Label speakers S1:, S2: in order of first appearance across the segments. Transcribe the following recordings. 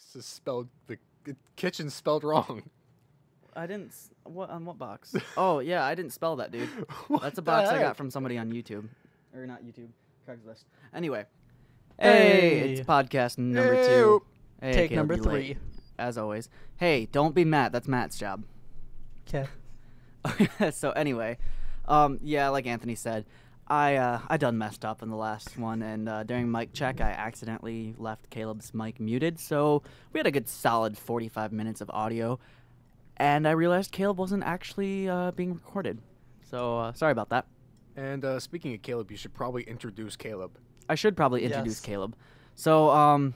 S1: box is spelled the kitchen spelled wrong.
S2: I didn't. What on what box? Oh yeah, I didn't spell that, dude. That's a
S1: the
S2: box I
S1: heck?
S2: got from somebody on YouTube, or not YouTube, Craigslist. Anyway, hey, it's podcast number 2. Hey,
S3: Take
S2: Caleb,
S3: number
S2: you're late,
S3: 3.
S2: as always. Hey, don't be Matt. That's Matt's job.
S3: Okay.
S2: So anyway, yeah, like Anthony said, I done messed up in the last one, and during mic check, I accidentally left Caleb's mic muted, so we had a good solid 45 minutes of audio, and I realized Caleb wasn't actually being recorded. So sorry about that.
S1: And speaking of Caleb, you should probably introduce Caleb.
S2: I should probably introduce
S3: Yes.
S2: Caleb. So
S3: On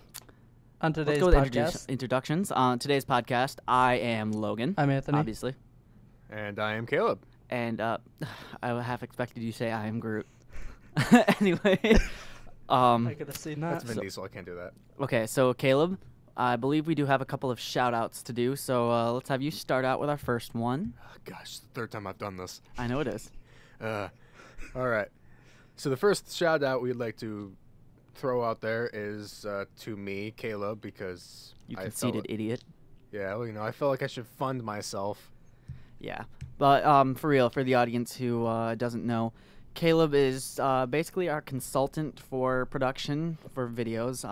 S2: let's
S3: today's
S2: go with
S3: podcast,
S2: introductions. On today's podcast, I am Logan,
S3: I'm Anthony.
S2: obviously.
S1: And I am Caleb.
S2: And I half expected you to say I am Groot. Anyway,
S3: I could have seen that.
S1: That's Vin Diesel. I can't do that.
S2: okay, so Caleb, I believe we do have a couple of shout-outs to do, so let's have you start out with our first one.
S1: Oh, gosh, the third time I've done this.
S2: I know it is.
S1: All right. So the first shout out we'd like to throw out there is to me, Caleb, because
S2: You
S1: I
S2: conceited idiot.
S1: Yeah, well, I felt like I should fund myself.
S2: Yeah, but for real, for the audience who doesn't know, Caleb is basically our consultant for production for videos.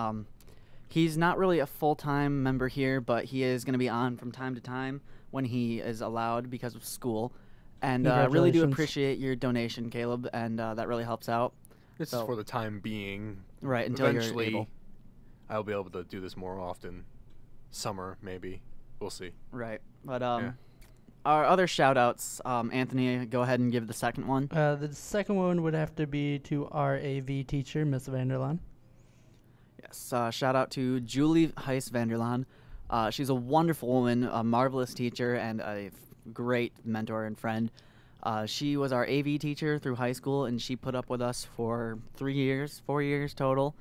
S2: He's not really a full-time member here, but he is going to be on from time to time when he is allowed because of school. And I really do
S3: Congratulations.
S2: appreciate your donation, Caleb, and that really helps out.
S1: This
S2: So-
S1: is for the time being.
S2: Right, until
S1: Eventually,
S2: you're able.
S1: I'll be able to do this more often. Summer, maybe. We'll see.
S2: Right, but
S1: Yeah.
S2: our other shout-outs, Anthony, go ahead and give the second one.
S3: The second one would have to be to our AV teacher, Miss Vanderlaan.
S2: Yes, shout out to Julie Heiss Vanderlaan. She's a wonderful woman, a marvelous teacher, and a great mentor and friend. She was our AV teacher through high school, and she put up with us for 4 years total.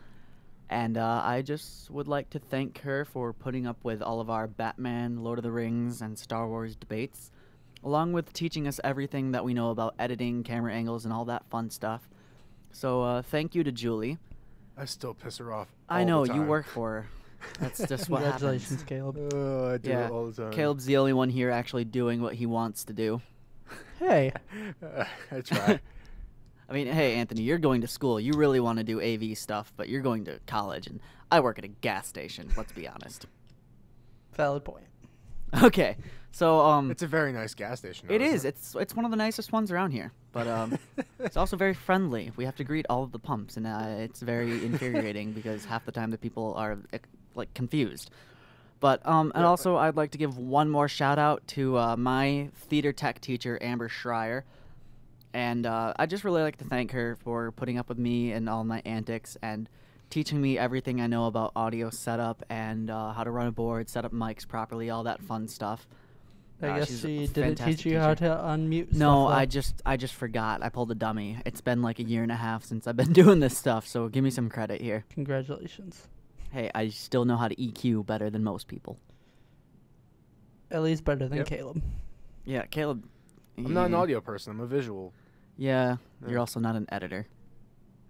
S2: And I just would like to thank her for putting up with all of our Batman, Lord of the Rings, and Star Wars debates, along with teaching us everything that we know about editing, camera angles, and all that fun stuff. So thank you to Julie.
S1: I still piss her off.
S2: I
S1: all
S2: know,
S1: the
S2: you
S1: time.
S2: work for her. That's just what happens.
S3: Congratulations, Caleb.
S1: I do
S2: Yeah,
S1: it all the time.
S2: Caleb's the only one here actually doing what he wants to do.
S3: Hey,
S1: I try.
S2: I mean, hey, Anthony, you're going to school. You really want to do AV stuff, but you're going to college, and I work at a gas station, let's be honest.
S3: valid point.
S2: Okay, so,
S1: It's a very nice gas station. though,
S2: it
S1: isn't
S2: is. It's one of the nicest ones around here, but it's also very friendly. We have to greet all of the pumps, and it's very infuriating because half the time the people are, like, confused. But, and also I'd like to give one more shout out to my theater tech teacher, Amber Schreier. And I just really like to thank her for putting up with me and all my antics and teaching me everything I know about audio setup and how to run a board, set up mics properly, all that fun stuff.
S3: I guess
S2: she's a
S3: she didn't
S2: fantastic
S3: teach you how
S2: teacher.
S3: to unmute.
S2: No,
S3: stuff,
S2: I just forgot. I pulled a dummy. It's been like 1.5 years since I've been doing this stuff, so give me some credit here.
S3: though. Congratulations.
S2: Hey, I still know how to EQ better than most people.
S3: At least better than
S1: Yep.
S3: Caleb.
S2: Yeah, Caleb.
S1: I'm not an
S2: he-
S1: audio person. I'm a visual.
S2: Yeah,
S1: Yeah.
S2: you're also not an editor.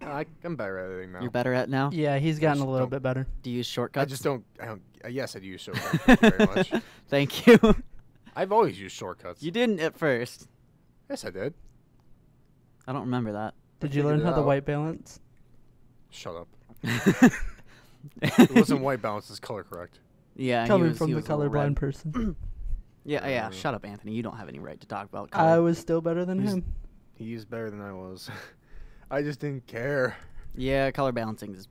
S1: I'm better at editing now.
S2: You're better at now?
S3: Yeah, he's gotten a
S1: just
S3: little
S1: don't-
S3: bit better.
S2: Do you use
S1: I
S2: shortcuts?
S1: just don't. I don't. Yes, I do use shortcuts. Thank you very much.
S2: Thank you.
S1: I've always used shortcuts.
S2: You didn't at first.
S1: Yes, I did.
S2: I don't remember that.
S3: Did you
S1: figured
S3: learn
S1: it
S3: how to
S1: out.
S3: white balance?
S1: Shut up. It wasn't white balance. It's color correct.
S2: Yeah,
S3: Coming from
S2: he
S3: the
S2: was a little
S3: colorblind
S2: red.
S3: person.
S2: Yeah.
S1: Mm.
S2: Shut up, Anthony. You don't have any right to talk about
S3: I
S2: color.
S3: was still better than
S1: He's-
S3: him.
S1: He's better than I was. I just didn't care.
S2: Yeah, color balancing is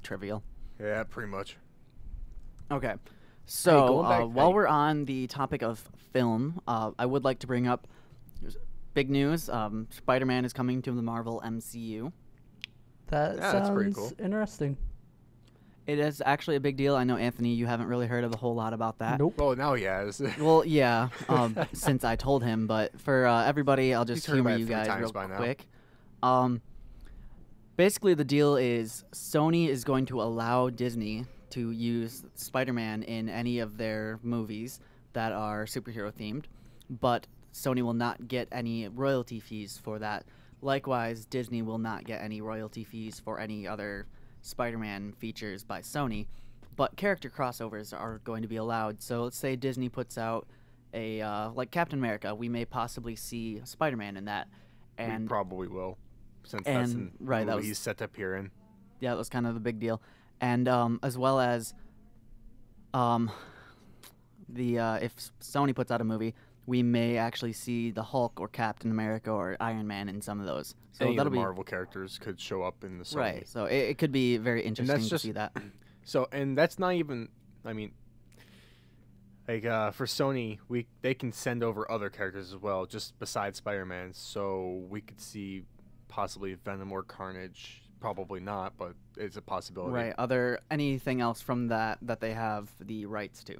S2: trivial.
S1: Yeah, pretty much.
S2: Okay. So
S1: going back-
S2: while
S1: hey.
S2: we're on the topic of film, I would like to bring up big news. Spider-Man is coming to the Marvel MCU.
S3: That
S1: Yeah, that's pretty
S3: sounds
S1: cool.
S3: interesting.
S2: It is actually a big deal. I know, Anthony, you haven't really heard of a whole lot about that.
S3: Nope.
S1: Well, now he has.
S2: Well, yeah, since I told him, but for everybody, I'll just
S1: He's heard about
S2: humor
S1: it
S2: you
S1: 3
S2: guys
S1: times
S2: real
S1: by now.
S2: quick. Basically, the deal is Sony is going to allow Disney to use Spider-Man in any of their movies that are superhero themed, but Sony will not get any royalty fees for that. Likewise, Disney will not get any royalty fees for any other Spider-Man features by Sony. but character crossovers are going to be allowed. So let's say Disney puts out a like Captain America, we may possibly see Spider-Man in that, and
S1: we probably will, since that's in
S2: right,
S1: the movie he's set to appear in.
S2: Yeah, that was kind of the big deal, and as well as if Sony puts out a movie, we may actually see the Hulk or Captain America or Iron Man in some of those. So
S1: Any of
S2: that'll
S1: the Marvel characters could show up in the Sony.
S2: Right. So it could be very interesting to see that.
S1: So, and that's not even, I mean, like for Sony, they can send over other characters as well, just besides Spider-Man. So we could see possibly Venom or Carnage. Probably not, but it's a possibility.
S2: Right. Anything else from that they have the rights to?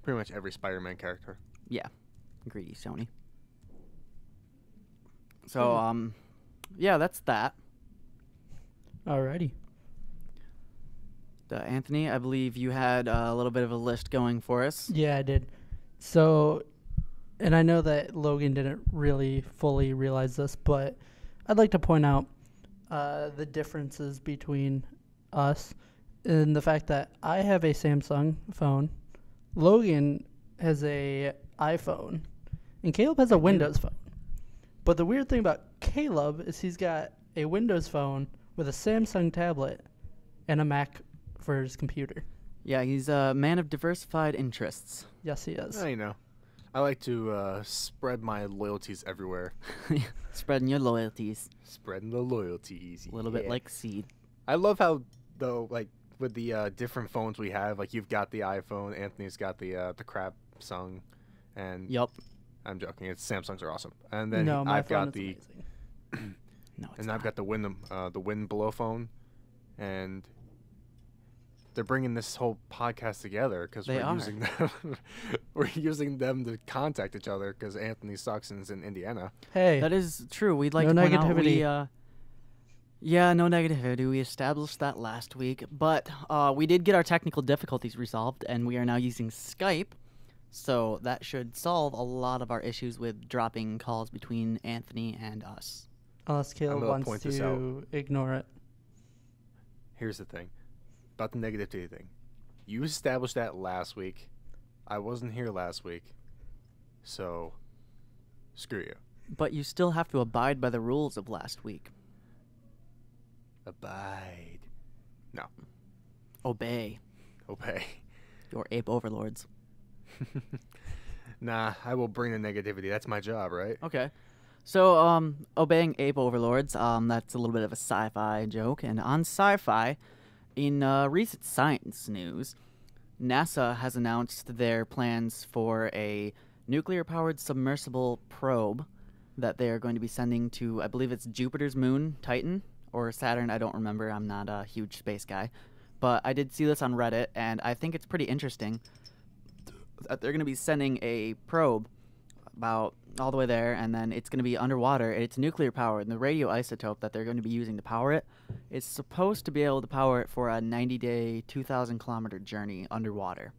S1: Pretty much every Spider-Man character.
S2: Yeah. Greedy Sony. So, yeah, that's that.
S3: Alrighty.
S2: Anthony, I believe you had a little bit of a list going for us.
S3: Yeah, I did. So, and I know that Logan didn't really fully realize this, but I'd like to point out the differences between us and the fact that I have a Samsung phone, Logan has a iPhone, and Caleb has a Windows phone. But the weird thing about Caleb is he's got a Windows phone with a Samsung tablet and a Mac for his computer.
S2: Yeah, he's a man of diversified interests.
S3: Yes, he is.
S1: I know. I like to spread my loyalties everywhere.
S2: Spreading your loyalties.
S1: Spreading the loyalties.
S2: A little bit like seed.
S1: I love how, though, like, with the different phones we have, like, you've got the iPhone, Anthony's got the crap Samsung, and...
S2: Yup.
S1: I'm joking. Samsungs are awesome. And then
S3: No, my
S1: I've
S3: phone
S1: got
S3: is
S1: the...
S3: amazing.
S2: No, it's
S1: and
S2: not.
S1: I've got the Wind Below phone, and... They're bringing this whole podcast together because we're using them. We're using them to contact each other because Anthony sucks and is in Indiana.
S3: Hey,
S2: That is true. We'd like
S3: No
S2: to point out
S3: negativity.
S2: yeah, no negativity. We established that last week, but we did get our technical difficulties resolved, and we are now using Skype, so that should solve a lot of our issues with dropping calls between Anthony and us.
S3: unless Caleb
S1: gonna
S3: wants
S1: point this out.
S3: to ignore it.
S1: Here's the thing about the negativity thing. You established that last week. I wasn't here last week. So, screw you.
S2: But you still have to abide by the rules of last week.
S1: Abide. No.
S2: Obey
S1: Obey.
S2: your ape overlords.
S1: Nah, I will bring the negativity. That's my job, right?
S2: Okay. So, obeying ape overlords, that's a little bit of a sci-fi joke. And on sci-fi, in recent science news, NASA has announced their plans for a nuclear-powered submersible probe that they are going to be sending to, I believe it's Jupiter's moon, Titan, or Saturn, I don't remember. I'm not a huge space guy. But I did see this on Reddit, and I think it's pretty interesting that they're going to be sending a probe about all the way there, and then it's going to be underwater. It's nuclear powered, and the radioisotope that they're going to be using to power it is supposed to be able to power it for a 90-day, 2,000-kilometer journey underwater.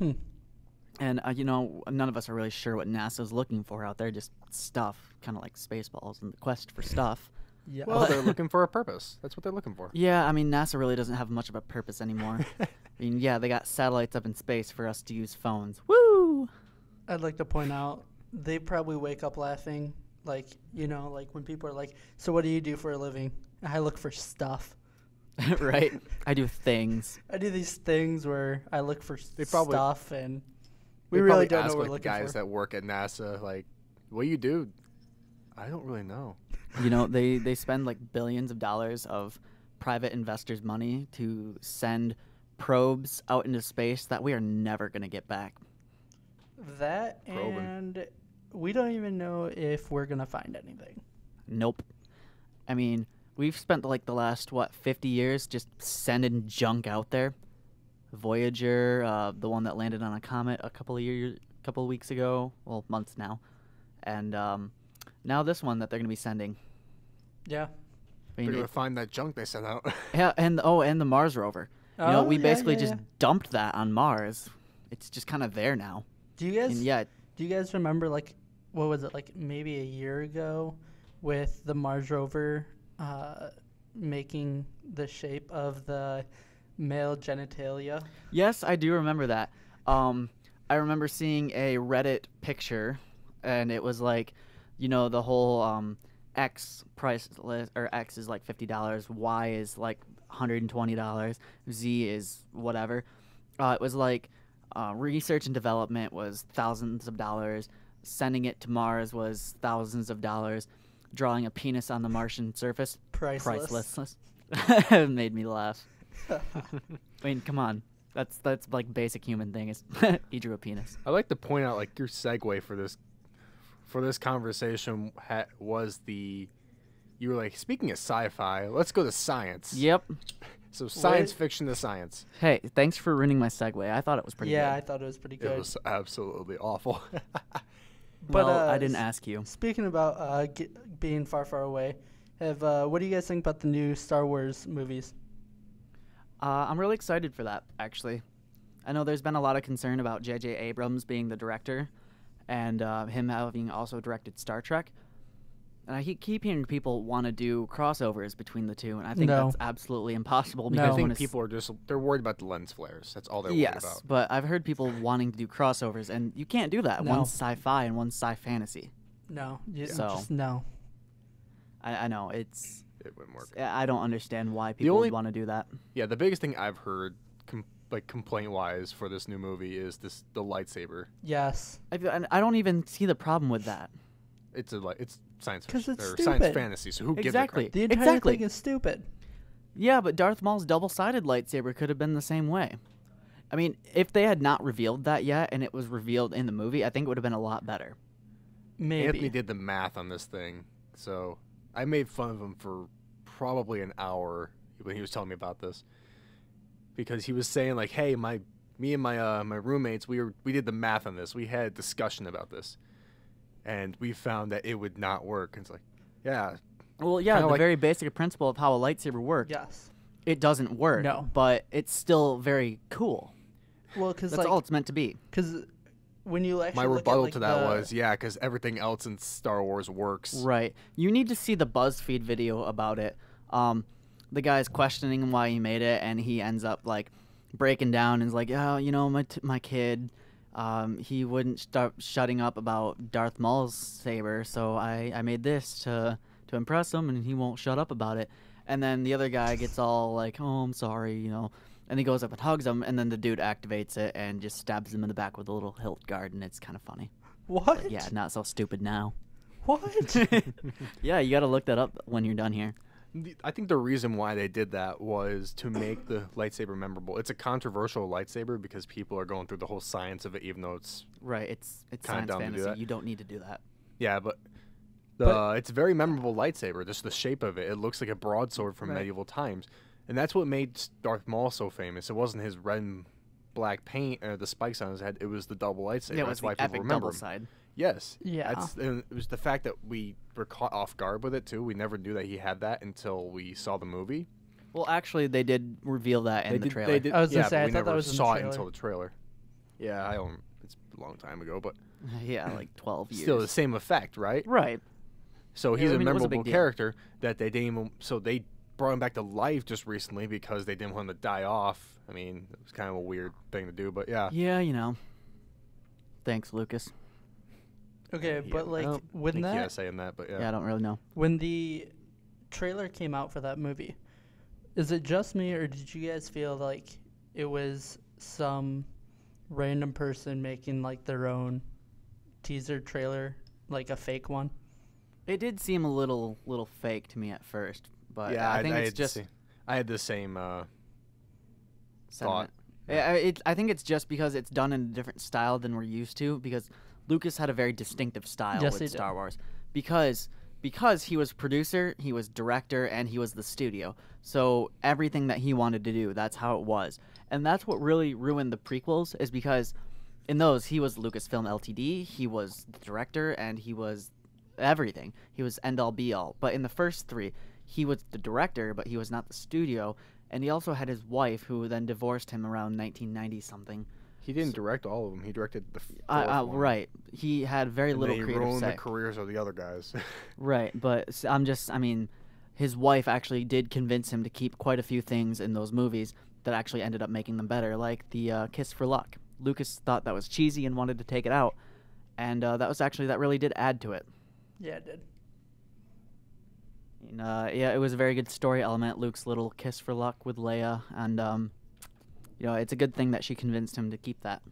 S2: And, none of us are really sure what NASA's looking for out there, just stuff, kind of like Spaceballs and the quest for stuff.
S3: Yeah.
S1: Well, they're looking for a purpose. That's what they're looking for.
S2: Yeah, I mean, NASA really doesn't have much of a purpose anymore. I mean, yeah, they got satellites up in space for us to use phones. Woo!
S3: I'd like to point out, they probably wake up laughing, like when people are like, so what do you do for a living? I look for stuff.
S2: Right? I do things.
S3: I do these things where I look for stuff, and we
S1: They
S3: really
S1: probably
S3: don't
S1: ask,
S3: know what we're
S1: like,
S3: looking
S1: guys
S3: for.
S1: that work at NASA, like, what do you do? I don't really know.
S2: They spend like billions of dollars of private investors' money to send probes out into space that we are never going to get back.
S3: That,
S1: Probing.
S3: and we don't even know if we're going to find anything.
S2: Nope. I mean, we've spent like the last, 50 years just sending junk out there. Voyager, the one that landed on a comet a couple of weeks ago, well, months now. And now this one that they're going to be sending.
S3: Yeah.
S2: I
S1: They're
S2: mean,
S1: going to find that junk they sent out.
S2: yeah, and the Mars rover. We
S3: yeah,
S2: basically
S3: yeah,
S2: just
S3: yeah.
S2: dumped that on Mars. It's just kind of there now.
S3: Do you guys?
S2: And yeah,
S3: Do you guys remember, like, what was it, like maybe a year ago, with the Mars rover making the shape of the male genitalia.
S2: Yes, I do remember that. I remember seeing a Reddit picture, and it was like, the whole X price list, or X is like $50, Y is like $120, Z is whatever. It was like research and development was thousands of dollars, sending it to Mars was thousands of dollars, drawing a penis on the Martian surface, priceless. It made me laugh. I mean, come on. That's like basic human thing is he drew a penis.
S1: I'd like to point out, like, your segue for this conversation was you were like, speaking of sci-fi, let's go to science.
S2: Yep.
S1: So science fiction to science.
S2: Hey, thanks for ruining my segue. I thought it was pretty good.
S3: Yeah, I thought it was pretty good.
S1: It was absolutely awful.
S3: But
S2: well, I didn't ask you.
S3: Speaking about being far, far away, what do you guys think about the new Star Wars movies?
S2: I'm really excited for that, actually. I know there's been a lot of concern about J.J. Abrams being the director and him having also directed Star Trek. And I keep hearing people want to do crossovers between the two, and I think that's absolutely impossible. Because
S1: I think people are they're worried about the lens flares. That's all they're worried about.
S2: Yes, but I've heard people wanting to do crossovers, and you can't do that.
S3: No.
S2: One's sci-fi and one's sci-fantasy.
S3: No.
S2: Just
S3: no.
S2: I know, it
S1: wouldn't work.
S2: I don't understand why people would want to do that.
S1: Yeah, the biggest thing I've heard, complaint-wise, for this new movie is the lightsaber.
S3: Yes.
S2: I don't even see the problem with that.
S1: It's science fiction.
S3: 'Cause it's
S1: or
S3: stupid.
S1: science fantasy, so who gives a crap?
S3: The entire thing is stupid.
S2: Yeah, but Darth Maul's double-sided lightsaber could have been the same way. I mean, if they had not revealed that yet and it was revealed in the movie, I think it would have been a lot better.
S3: Maybe.
S1: Anthony did the math on this thing, so I made fun of him for probably an hour when he was telling me about this, because he was saying, like, hey, me and my roommates, we did the math on this. We had a discussion about this, and we found that it would not work. And it's like, yeah.
S2: Well, yeah, the very basic principle of how a lightsaber works.
S3: Yes.
S2: It doesn't work.
S3: No.
S2: But it's still very cool.
S3: Well, because
S2: that's all it's meant to be.
S3: Because when you actually
S1: my rebuttal to that was, because everything else in Star Wars works.
S2: Right. You need to see the BuzzFeed video about it. The guy's questioning him why he made it, and he ends up like breaking down and is like, my kid, he wouldn't start shutting up about Darth Maul's saber, so I made this to impress him, and he won't shut up about it. And then the other guy gets all like, oh, I'm sorry, and he goes up and hugs him, and then the dude activates it and just stabs him in the back with a little hilt guard, and it's kind of funny.
S3: What?
S2: But yeah, not so stupid now.
S3: What?
S2: Yeah, you got to look that up when you're done here.
S1: I think the reason why they did that was to make the lightsaber memorable. It's a controversial lightsaber because people are going through the whole science of it, even though it's
S2: right. It's science fantasy. You don't need to do that.
S1: Yeah, but it's a very memorable lightsaber. Just the shape of it. It looks like a broadsword from medieval times, and that's what made Darth Maul so famous. It wasn't his red and black paint or the spikes on his head. It was the double lightsaber.
S2: Yeah,
S1: that's why
S2: the
S1: people
S2: epic
S1: remember
S2: double
S1: him.
S2: side.
S1: Yes.
S3: Yeah.
S1: And it was the fact that we were caught off guard with it, too. We never knew that he had that until we saw the movie.
S2: Well, actually, they did reveal that in the trailer.
S1: They did,
S3: I was going to say,
S1: but
S3: I
S1: we
S3: thought
S1: never
S3: that was in
S1: saw
S3: the
S1: it
S3: trailer.
S1: until the trailer. Yeah, it's a long time ago, but
S2: Yeah, like 12 years.
S1: still the same effect, right?
S2: Right.
S1: So he's a
S2: it was a
S1: memorable
S2: big deal.
S1: character that they didn't even, so they brought him back to life just recently because they didn't want him to die off. I mean, it was kind of a weird thing to do, but yeah.
S2: Yeah, Thanks, Lucas.
S3: Okay,
S1: Yeah,
S3: but
S1: I
S3: like
S1: don't
S3: when
S1: think he
S3: that
S1: has saying that, but yeah.
S2: Yeah, I don't really know.
S3: when the trailer came out for that movie, is it just me or did you guys feel like it was some random person making like their own teaser trailer, like a fake one?
S2: It did seem a little fake to me at first, but
S1: Yeah,
S2: I think it's just
S1: I had the same
S2: sentiment.
S1: thought.
S2: I think it's just because it's done in a different style than we're used to, because Lucas had a very distinctive style
S3: Yes, he
S2: with
S3: did.
S2: Star Wars. Because he was producer, he was director, and he was the studio. So everything that he wanted to do, that's how it was. And that's what really ruined the prequels, is because in those, he was Lucasfilm Ltd., he was the director, and he was everything. He was end-all be-all. But in the first three, he was the director, but he was not the studio. And he also had his wife, who then divorced him around 1990-something.
S1: He didn't direct all of them. He directed the fourth one.
S2: Right. He had very
S1: And
S2: little
S1: they
S2: creative
S1: ruined
S2: say.
S1: the careers of the other guys.
S2: Right, but his wife actually did convince him to keep quite a few things in those movies, that actually ended up making them better, like the Kiss for Luck. Lucas thought that was cheesy and wanted to take it out, and that really did add to it.
S3: Yeah, it did.
S2: And, yeah, it was a very good story element, Luke's little kiss for luck with Leia, and it's a good thing that she convinced him to keep that.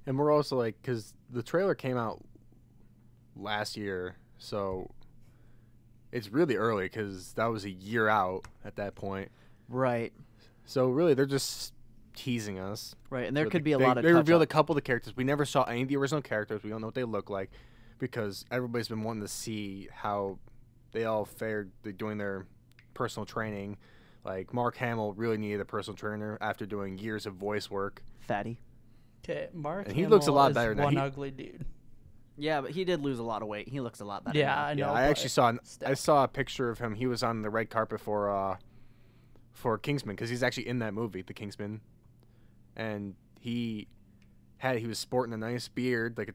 S1: And we're also like, because the trailer came out last year, so it's really early because that was a year out at that point.
S2: Right.
S1: So really, they're just teasing us.
S2: Right, and there could be a lot of
S1: They revealed a
S2: touch-up.
S1: couple of the characters. We never saw any of the original characters. We don't know what they look like because everybody's been wanting to see how they all fared doing their personal training. Like, Mark Hamill really needed a personal trainer after doing years of voice work.
S2: Fatty.
S3: Okay, Mark
S1: And he looks a lot
S3: is
S1: better now.
S3: one ugly dude.
S2: Yeah, but he did lose a lot of weight. He looks a lot better.
S3: Yeah,
S2: now.
S3: I know.
S1: I actually saw
S3: still.
S1: I saw a picture of him. He was on the red carpet for Kingsman because he's actually in that movie, The Kingsman, and he was sporting a nice beard, like a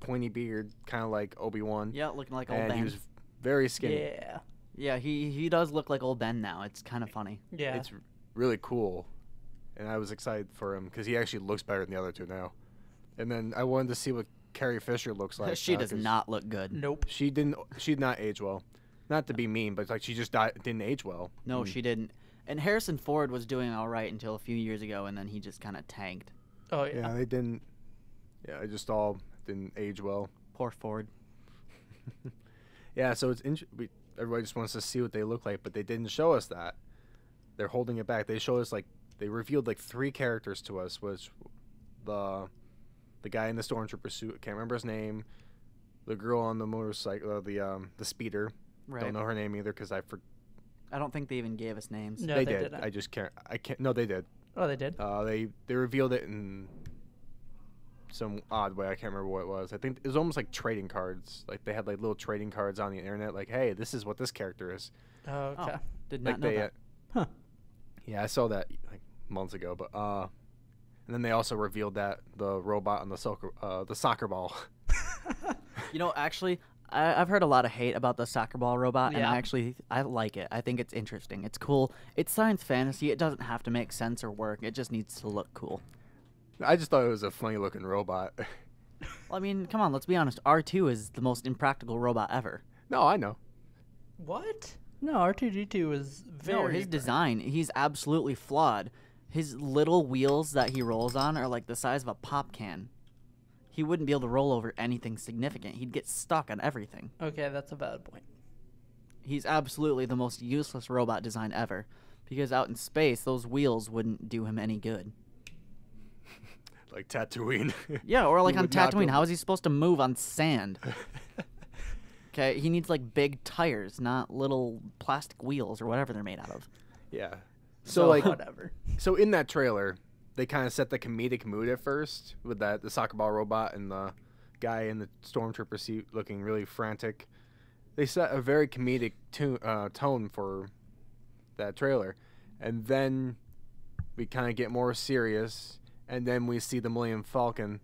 S1: pointy beard, kind of like Obi-Wan.
S2: Yeah, looking like old
S1: And
S2: Ben.
S1: he was very skinny.
S3: Yeah.
S2: Yeah, he does look like old Ben now. It's kind of funny.
S3: Yeah.
S1: It's really cool, and I was excited for him because he actually looks better than the other two now. And then I wanted to see what Carrie Fisher looks like.
S2: She does
S1: 'cause
S2: not look good.
S3: Nope.
S1: She did not age well. Not to be mean, but like she just didn't age well.
S2: No, she didn't. And Harrison Ford was doing all right until a few years ago, and then he just kind of tanked.
S3: Oh, yeah.
S1: Yeah, they didn't. Yeah, it just all didn't age well.
S2: Poor Ford.
S1: Yeah, so it's everybody just wants to see what they look like, but they didn't show us that. They're holding it back. They showed us they revealed 3 characters to us, which the guy in the stormtrooper suit, I can't remember his name. The girl on the motorcycle, the speeder.
S2: Right.
S1: Don't know her name either because I forgot.
S2: I don't think they even gave us names.
S3: No,
S1: they
S3: they
S1: did.
S3: didn't.
S1: I just can't. I can't. No, they did.
S3: Oh, they did?
S1: They revealed it in some odd way. I can't remember what it was. I think it was almost like trading cards. Like they had little trading cards on the internet. Like, hey, this is what this character is.
S3: Oh, okay.
S2: Oh, did not
S1: Like
S2: know
S1: they.
S3: Huh.
S1: Yeah, I saw that months ago. But and then they also revealed that the robot on the soccer ball.
S2: Actually, I've heard a lot of hate about the soccer ball robot, and
S3: Yeah.
S2: I like it. I think it's interesting. It's cool. It's science fantasy. It doesn't have to make sense or work. It just needs to look cool.
S1: I just thought it was a funny looking robot.
S2: Well, I mean, come on, let's be honest. R2 is the most impractical robot ever.
S1: No, I know.
S3: What? No, R2D2 is very...
S2: No, his design, he's absolutely flawed. His little wheels that he rolls on are like the size of a pop can. He wouldn't be able to roll over anything significant. He'd get stuck on everything.
S3: Okay, that's a valid point.
S2: He's absolutely the most useless robot design ever. Because out in space, those wheels wouldn't do him any good.
S1: Like Tatooine.
S2: Yeah, or like
S1: He
S2: on
S1: would not
S2: Tatooine,
S1: go-
S2: how is he supposed to move on sand? Okay, he needs big tires, not little plastic wheels or whatever they're made out of.
S1: Yeah.
S3: So,
S1: So
S3: whatever.
S1: So in that trailer, they kind of set the comedic mood at first with the soccer ball robot and the guy in the stormtrooper suit looking really frantic. They set a very comedic tone for that trailer, and then we kind of get more serious, and then we see the Millennium Falcon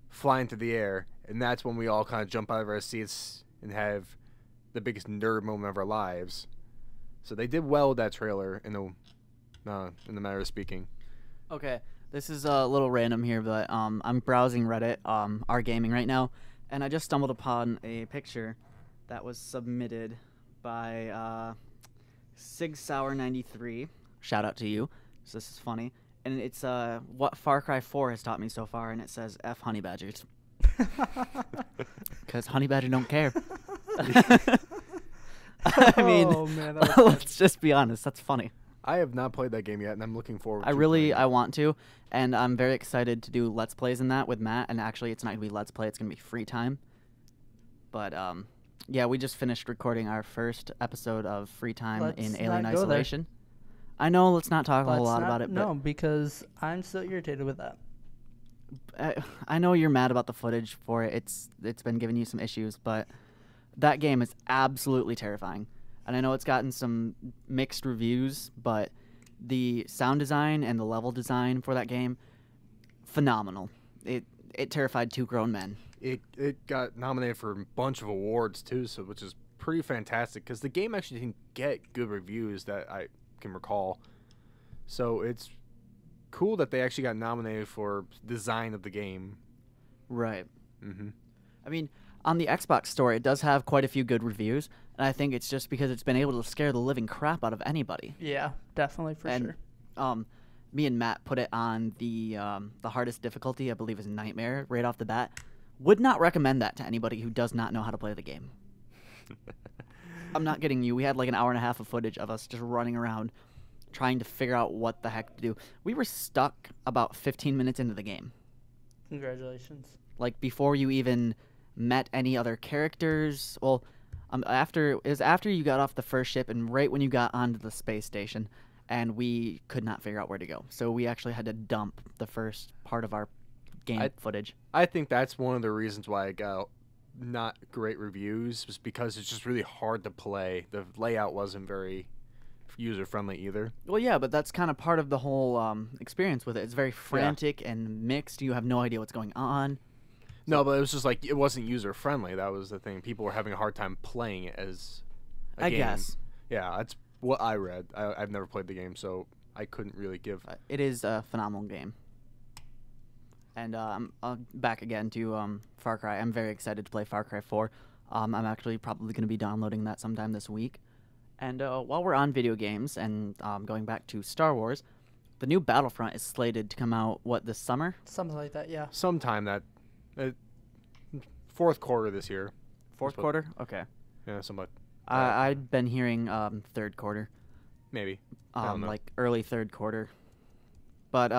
S1: fly into the air, and that's when we all kind of jump out of our seats and have the biggest nerd moment of our lives. So they did well with that trailer in the matter of speaking.
S2: Okay, this is a little random here, but I'm browsing Reddit, our gaming right now, and I just stumbled upon a picture that was submitted by SigSour93. Shout out to you. So this is funny, and it's what Far Cry 4 has taught me so far, and it says F honey badgers, because honey badger don't care. I mean,
S3: Oh, man, that was funny.
S2: let's just be honest. That's funny.
S1: I have not played that game yet, and I'm looking forward to
S2: I
S1: playing it.
S2: want to, and I'm very excited to do Let's Plays in that with Matt, and actually it's not going to be Let's Play, it's going to be free time. But, yeah, we just finished recording our first episode of Free Time
S3: Let's
S2: in
S3: not
S2: Alien
S3: go there.
S2: Isolation. I know, let's not talk a whole
S3: Let's
S2: lot
S3: not-
S2: about it,
S3: No, because I'm still irritated with that.
S2: but I know you're mad about the footage for it. It's been giving you some issues, but that game is absolutely terrifying. And I know it's gotten some mixed reviews, but the sound design and the level design for that game, phenomenal. It terrified 2 grown men.
S1: It got nominated for a bunch of awards too, so which is pretty fantastic because the game actually didn't get good reviews that I can recall. So it's cool that they actually got nominated for design of the game.
S2: Right.
S1: Mm-hmm.
S2: I mean, on the Xbox store, it does have quite a few good reviews, and I think it's just because it's been able to scare the living crap out of anybody.
S3: Yeah, definitely for
S2: And,
S3: sure.
S2: Me and Matt put it on the hardest difficulty, I believe is Nightmare, right off the bat. Would not recommend that to anybody who does not know how to play the game. I'm not kidding you. We had like an hour and a half of footage of us just running around trying to figure out what the heck to do. We were stuck about 15 minutes into the game.
S3: Congratulations.
S2: Like before you even met any other characters. Well, after you got off the first ship and right when you got onto the space station, and we could not figure out where to go. So we actually had to dump the first part of our game footage.
S1: I think that's one of the reasons why it got not great reviews, was because it's just really hard to play. The layout wasn't very user-friendly either.
S2: Well, yeah, but that's kind of part of the whole experience with it. It's very frantic and mixed. You have no idea what's going on.
S1: No, but it was just like, it wasn't user-friendly. That was the thing. People were having a hard time playing it as a game.
S2: Guess.
S1: Yeah, that's what I read. I've never played the game, so I couldn't really give...
S2: It is a phenomenal game. And back again to Far Cry. I'm very excited to play Far Cry 4. I'm actually probably going to be downloading that sometime this week. And while we're on video games and going back to Star Wars, the new Battlefront is slated to come out, this summer?
S3: Something like that, yeah.
S1: Sometime that... fourth quarter this year.
S2: Fourth quarter? Okay.
S1: Yeah, somewhat.
S2: I'd been hearing third quarter.
S1: Maybe. I don't know.
S2: Like early third quarter. But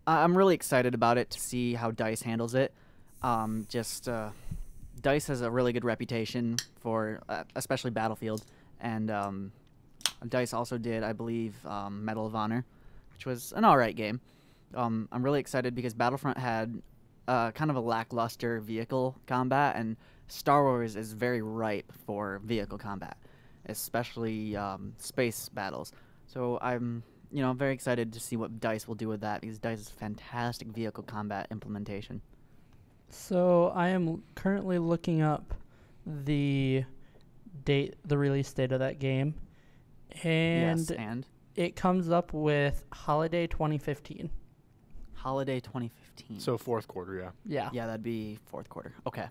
S2: I'm really excited about it to see how DICE handles it. DICE has a really good reputation for, especially Battlefield. And DICE also did, I believe, Medal of Honor, which was an alright game. I'm really excited because Battlefront had kind of a lackluster vehicle combat, and Star Wars is very ripe for vehicle combat, especially space battles. So I'm very excited to see what DICE will do with that, because DICE is fantastic vehicle combat implementation.
S3: So I am currently looking up the release date of that game, and it comes up with holiday 2015.
S2: Holiday 2015.
S1: So fourth quarter, yeah.
S3: Yeah.
S2: Yeah, that'd be fourth quarter. Okay.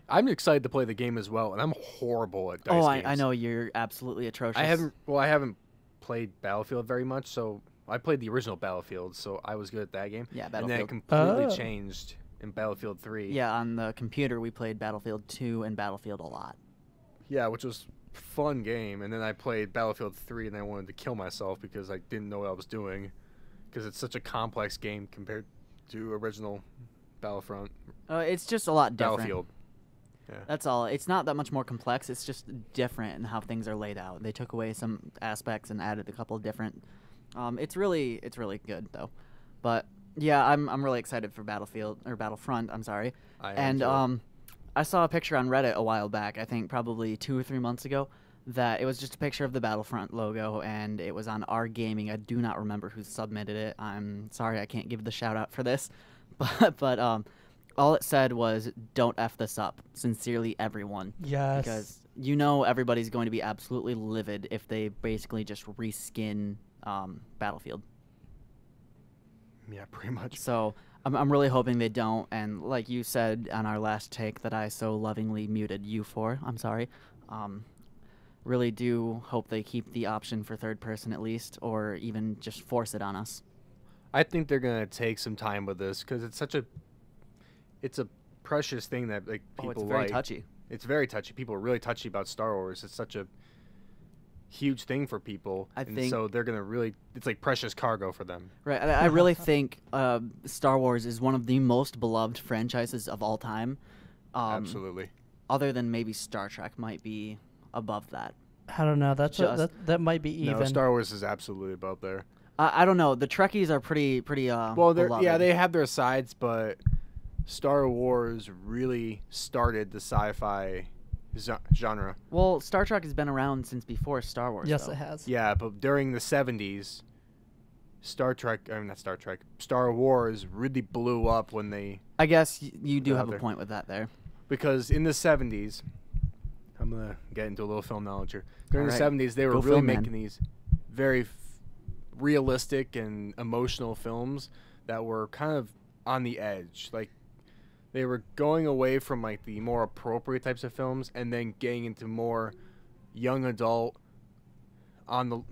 S1: I'm excited to play the game as well, and I'm horrible at DICE games.
S2: I know you're absolutely atrocious.
S1: I haven't played Battlefield very much, so I played the original Battlefield, so I was good at that game.
S2: Yeah, Battlefield.
S1: And then it completely changed in Battlefield 3.
S2: Yeah, on the computer we played Battlefield 2 and Battlefield a lot.
S1: Yeah, which was a fun game, and then I played Battlefield 3 and I wanted to kill myself because I didn't know what I was doing, because it's such a complex game compared to original Battlefront.
S2: It's just a lot different.
S1: Battlefield. Yeah.
S2: That's all. It's not that much more complex. It's just different in how things are laid out. They took away some aspects and added a couple of different. It's really good though. But yeah, I'm really excited for Battlefront. I'm sorry. I saw a picture on Reddit a while back. I think probably 2 or 3 months ago. That it was just a picture of the Battlefront logo, and it was on R Gaming. I do not remember who submitted it. I'm sorry, I can't give the shout out for this, but all it said was, "Don't F this up. Sincerely, everyone."
S3: Yes.
S2: Because everybody's going to be absolutely livid if they basically just reskin Battlefield.
S1: Yeah, pretty much.
S2: So I'm really hoping they don't. And like you said on our last take that I so lovingly muted you for, I'm sorry. Really do hope they keep the option for third person at least, or even just force it on us.
S1: I think they're gonna take some time with this because it's a precious thing that people
S2: it's very touchy.
S1: It's very touchy. People are really touchy about Star Wars. It's such a huge thing for people, so they're gonna it's like precious cargo for them.
S2: Right. I really think Star Wars is one of the most beloved franchises of all time.
S1: Absolutely.
S2: Other than maybe Star Trek might be above that.
S3: I don't know. That might be even.
S1: No, Star Wars is absolutely above there.
S2: I don't know. The Trekkies are pretty.
S1: Well, they have their sides, but Star Wars really started the sci-fi genre.
S2: Well, Star Trek has been around since before Star Wars.
S3: Yes,
S2: though.
S3: it has.
S1: Yeah, but during the 70s, Star Wars really blew up when they...
S2: I guess you do have a point with that there.
S1: Because in the 70s, I'm going to get into a little film knowledge here. During the 70s, they were
S2: Go
S1: really
S2: film,
S1: making
S2: man.
S1: these very realistic and emotional films that were kind of on the edge. Like they were going away from like the more appropriate types of films and then getting into more young adult on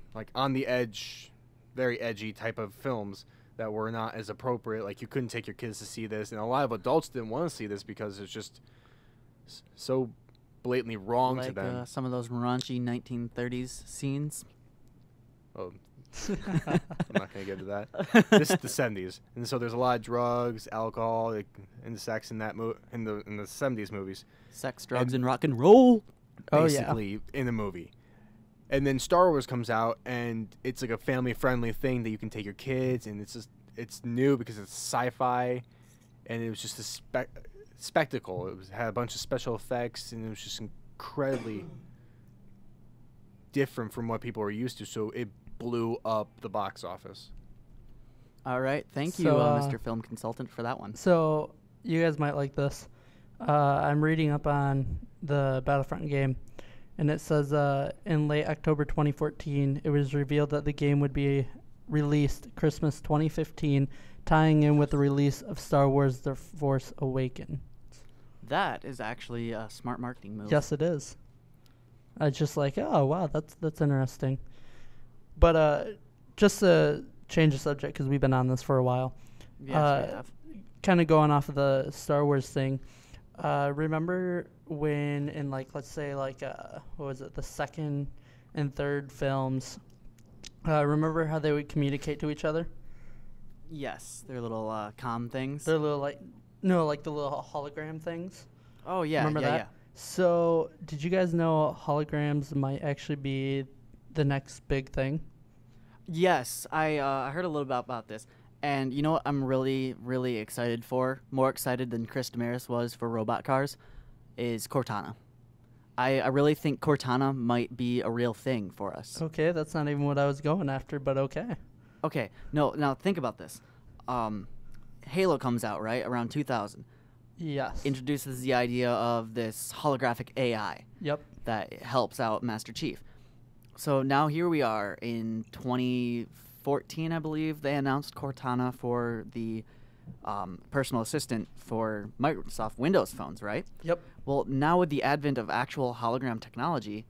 S1: the edge, very edgy type of films that were not as appropriate. Like you couldn't take your kids to see this, and a lot of adults didn't want to see this because it's just so blatantly wrong to them.
S2: Some of those raunchy 1930s scenes.
S1: Oh, I'm not gonna get into that. This is the 70s, and so there's a lot of drugs, alcohol, and sex in that in the 70s movies.
S2: Sex, drugs, and rock and roll.
S1: Basically, in the movie. And then Star Wars comes out, and it's like a family-friendly thing that you can take your kids, and it's new because it's sci-fi, and it was just a spectacle. It had a bunch of special effects, and it was just incredibly different from what people were used to. So it blew up the box office.
S2: All right, thank you, Mr. Film Consultant, for that one.
S3: So you guys might like this. I'm reading up on the Battlefront game, and it says in late October 2014, it was revealed that the game would be released Christmas 2015, tying in with the release of Star Wars The Force Awakens.
S2: That is actually a smart marketing move.
S3: Yes, it is. I just like, oh, wow, that's interesting. But just to change the subject, because we've been on this for a while.
S2: Yes, we have.
S3: Kind of going off of the Star Wars thing. Remember when in let's say what was it, the second and third films, remember how they would communicate to each other?
S2: Yes, their little comm things.
S3: Their little the little hologram things.
S2: Oh yeah,
S3: remember that?
S2: Yeah.
S3: So did you guys know holograms might actually be the next big thing?
S2: Yes, I heard a little bit about this. And you know what I'm really, really excited for? More excited than Chris Damaris was for robot cars, is Cortana. I really think Cortana might be a real thing for us.
S3: Okay, that's not even what I was going after, but okay.
S2: Okay, no, now think about this. Halo comes out, right, around 2000.
S3: Yes.
S2: Introduces the idea of this holographic AI.
S3: Yep.
S2: That helps out Master Chief. So now here we are in 2014, I believe, they announced Cortana for the personal assistant for Microsoft Windows phones, right?
S3: Yep.
S2: Well, now with the advent of actual hologram technology,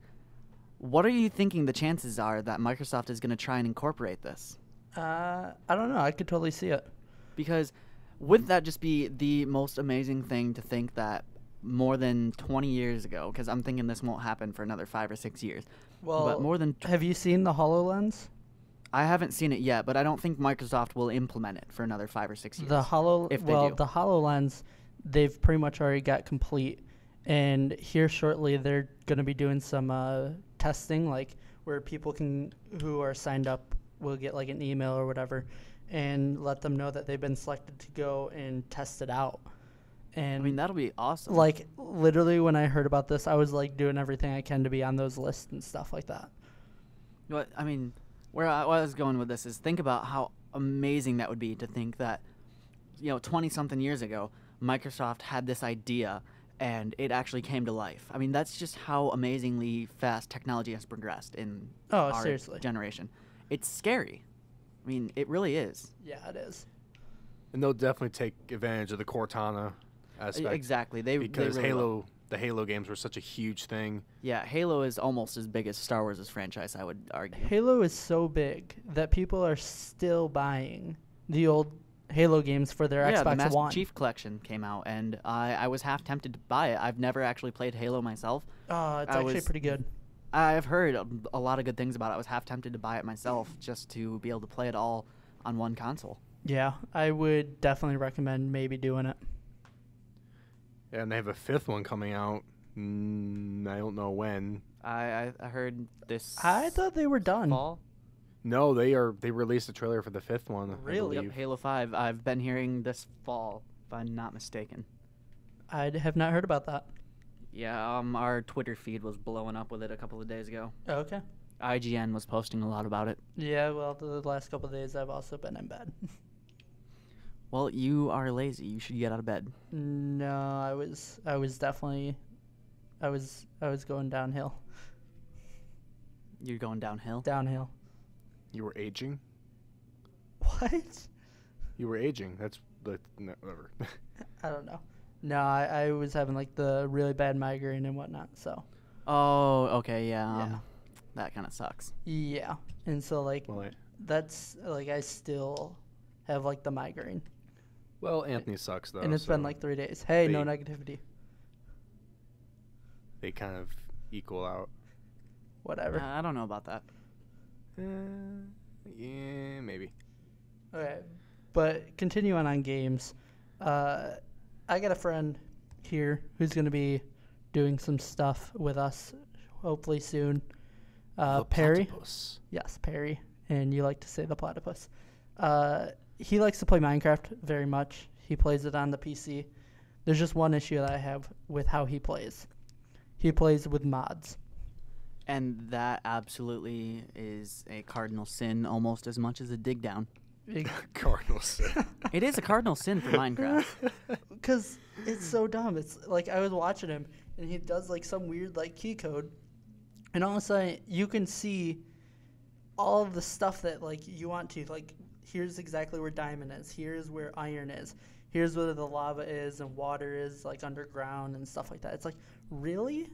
S2: what are you thinking the chances are that Microsoft is going to try and incorporate this?
S3: I don't know. I could totally see it.
S2: Because wouldn't that just be the most amazing thing to think that more than 20 years ago, because I'm thinking this won't happen for another 5 or 6 years.
S3: Well,
S2: but more than
S3: have you seen the HoloLens?
S2: I haven't seen it yet, but I don't think Microsoft will implement it for another 5 or 6 years.
S3: The
S2: the
S3: HoloLens, they've pretty much already got complete, and here shortly they're going to be doing some testing, where people who are signed up will get an email or whatever, and let them know that they've been selected to go and test it out. And
S2: I mean, that'll be awesome.
S3: Literally, when I heard about this, I was doing everything I can to be on those lists and stuff like that.
S2: What I mean, where I was going with this is think about how amazing that would be to think that, 20-something years ago, Microsoft had this idea and it actually came to life. I mean, that's just how amazingly fast technology has progressed in our
S3: seriously.
S2: generation. It's scary. I mean, it really is.
S3: Yeah, it is.
S1: And they'll definitely take advantage of the Cortana aspect.
S2: Exactly.
S1: Because
S2: they really will.
S1: The Halo games were such a huge thing.
S2: Yeah, Halo is almost as big as Star Wars' franchise, I would argue.
S3: Halo is so big that people are still buying the old Halo games for their Xbox
S2: the Master
S3: One.
S2: Chief Collection came out, and I was half tempted to buy it. I've never actually played Halo myself.
S3: It's actually pretty good.
S2: I've heard a lot of good things about it. I was half tempted to buy it myself just to be able to play it all on one console.
S3: Yeah, I would definitely recommend maybe doing it.
S1: Yeah, and they have a fifth one coming out. I don't know when.
S2: I heard this.
S3: I thought they were done.
S2: Fall.
S1: No, they released a trailer for the fifth one.
S3: Really?
S2: Yep, Halo 5. I've been hearing this fall, if I'm not mistaken.
S3: I have not heard about that.
S2: Yeah, our Twitter feed was blowing up with it a couple of days ago.
S3: Oh, okay.
S2: IGN was posting a lot about it.
S3: Yeah, well, the last couple of days I've also been in bed.
S2: Well, you are lazy. You should get out of bed.
S3: No, I was definitely, I was going downhill.
S2: You're going downhill?
S3: Downhill.
S1: You were aging?
S3: What?
S1: You were aging. That's no, whatever.
S3: I don't know. No, I was having like the really bad migraine and whatnot. So
S2: Oh, okay, yeah.
S3: Yeah.
S2: That kind of sucks.
S3: yeah, and so like
S1: Well,
S3: that's like I still have like the migraine,
S1: Anthony sucks though.
S3: and it's been
S1: so
S3: like 3 days. Hey, no
S1: they-
S3: negativity.
S1: they kind of equal out.
S3: Whatever.
S2: I don't know about that.
S1: Yeah, maybe.
S3: Okay, but continuing on games, I got a friend here who's going to be doing some stuff with us, hopefully soon.
S1: The
S3: Perry,
S1: platypus.
S3: yes, Perry, and you like to say the platypus. He likes to play Minecraft very much. He plays it on the PC. There's just one issue that I have with how he plays. He plays with mods.
S2: And that absolutely is a cardinal sin almost as much as a dig down.
S1: Cardinal sin.
S2: It is a cardinal sin for Minecraft.
S3: Because it's so dumb. It's like I was watching him, and he does like some weird like key code, and all of a sudden you can see all of the stuff that like you want to. Like, here's exactly where diamond is. Here's where iron is. Here's where the lava is and water is, like underground and stuff like that. It's like, really?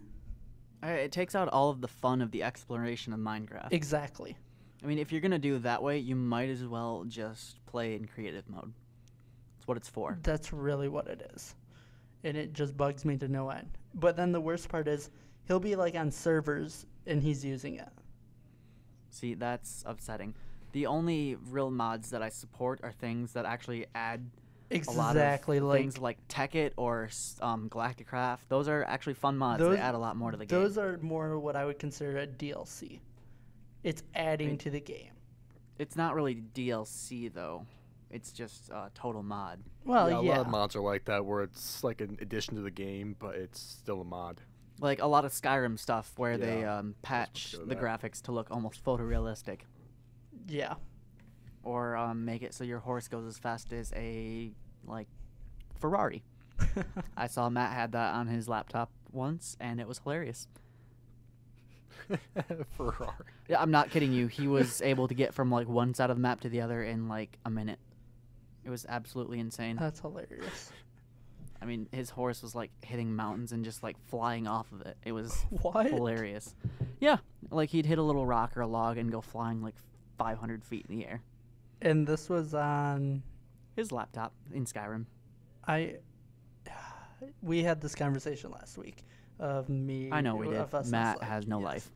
S2: It takes out all of the fun of the exploration of Minecraft.
S3: Exactly.
S2: I mean, if you're going to do it that way, you might as well just play in creative mode. That's what it's for.
S3: That's really what it is. And it just bugs me to no end. But then the worst part is he'll be like on servers and he's using it.
S2: See, that's upsetting. The only real mods that I support are things that actually add a lot
S3: Exactly,
S2: of
S3: like
S2: things like Tekkit or Galacticraft. Those are actually fun mods.
S3: Those-
S2: They add a lot more to the game.
S3: those are more what I would consider a DLC. It's adding to the game.
S2: It's not really DLC though. It's just a total mod.
S3: Well,
S1: yeah, a
S3: yeah.
S1: lot of mods are like that, where it's like an addition to the game, but it's still a mod.
S2: Like a lot of Skyrim stuff where they
S1: Yeah,
S2: patch
S1: go to
S2: the
S1: that.
S2: graphics to look almost photorealistic.
S3: Yeah.
S2: Or make it so your horse goes as fast as a like Ferrari. I saw Matt had that on his laptop once, and it was hilarious.
S1: Ferrari.
S2: Yeah, I'm not kidding you. He was able to get from like one side of the map to the other in like a minute. It was absolutely insane.
S3: That's hilarious.
S2: I mean, his horse was like hitting mountains and just like flying off of it. It was
S3: What?
S2: hilarious. Yeah, like he'd hit a little rock or a log and go flying like 500 feet in the air.
S3: And this was on
S2: His laptop in Skyrim.
S3: we had this conversation last week of me.
S2: I know we did.
S3: of us
S2: Matt
S3: like,
S2: has no
S3: yes.
S2: life.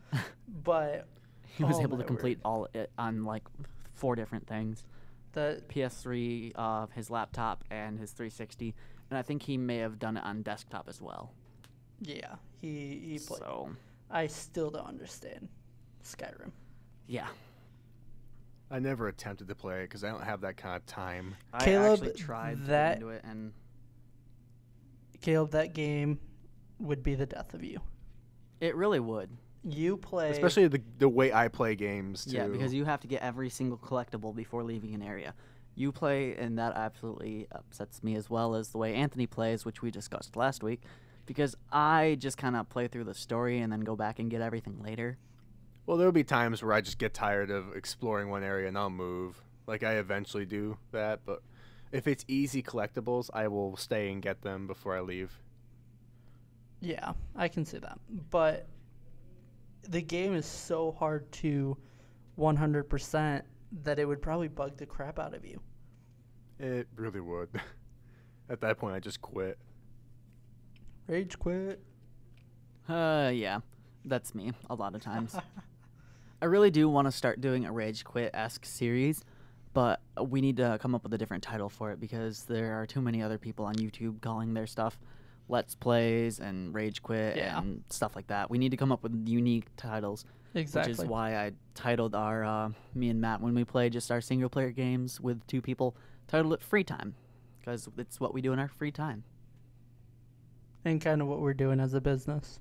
S3: But
S2: He was
S3: oh
S2: able
S3: my
S2: to complete all it on like 4 different things.
S3: the
S2: PS3, his laptop, and his 360. And I think he may have done it on desktop as well.
S3: yeah, he played.
S2: So,
S3: I still don't understand Skyrim.
S2: yeah.
S1: I never attempted to play it because I don't have that kind of time.
S2: I
S3: Caleb,
S2: actually tried to
S3: that-
S2: get into it, and
S3: Caleb, that game would be the death of you.
S2: it really would.
S3: You play
S1: Especially the way I play games, too.
S2: Yeah, because you have to get every single collectible before leaving an area. You play, and that absolutely upsets me, as well as the way Anthony plays, which we discussed last week, because I just kind of play through the story and then go back and get everything later.
S1: Well, there'll be times where I just get tired of exploring one area and I'll move. Like, I eventually do that, but if it's easy collectibles, I will stay and get them before I leave.
S3: Yeah, I can see that. But the game is so hard to 100% that it would probably bug the crap out of you.
S1: It really would. At that point, I just quit.
S3: Rage quit.
S2: Yeah, that's me a lot of times. I really do want to start doing a Rage Quit-esque series, but we need to come up with a different title for it because there are too many other people on YouTube calling their stuff Let's Plays and Rage Quit
S3: Yeah.
S2: and stuff like that. We need to come up with unique titles,
S3: Exactly.
S2: which is why I titled our, me and Matt, when we play just our single-player games with 2 people, titled it Free Time, because it's what we do in our free time.
S3: And kind of what we're doing as a business.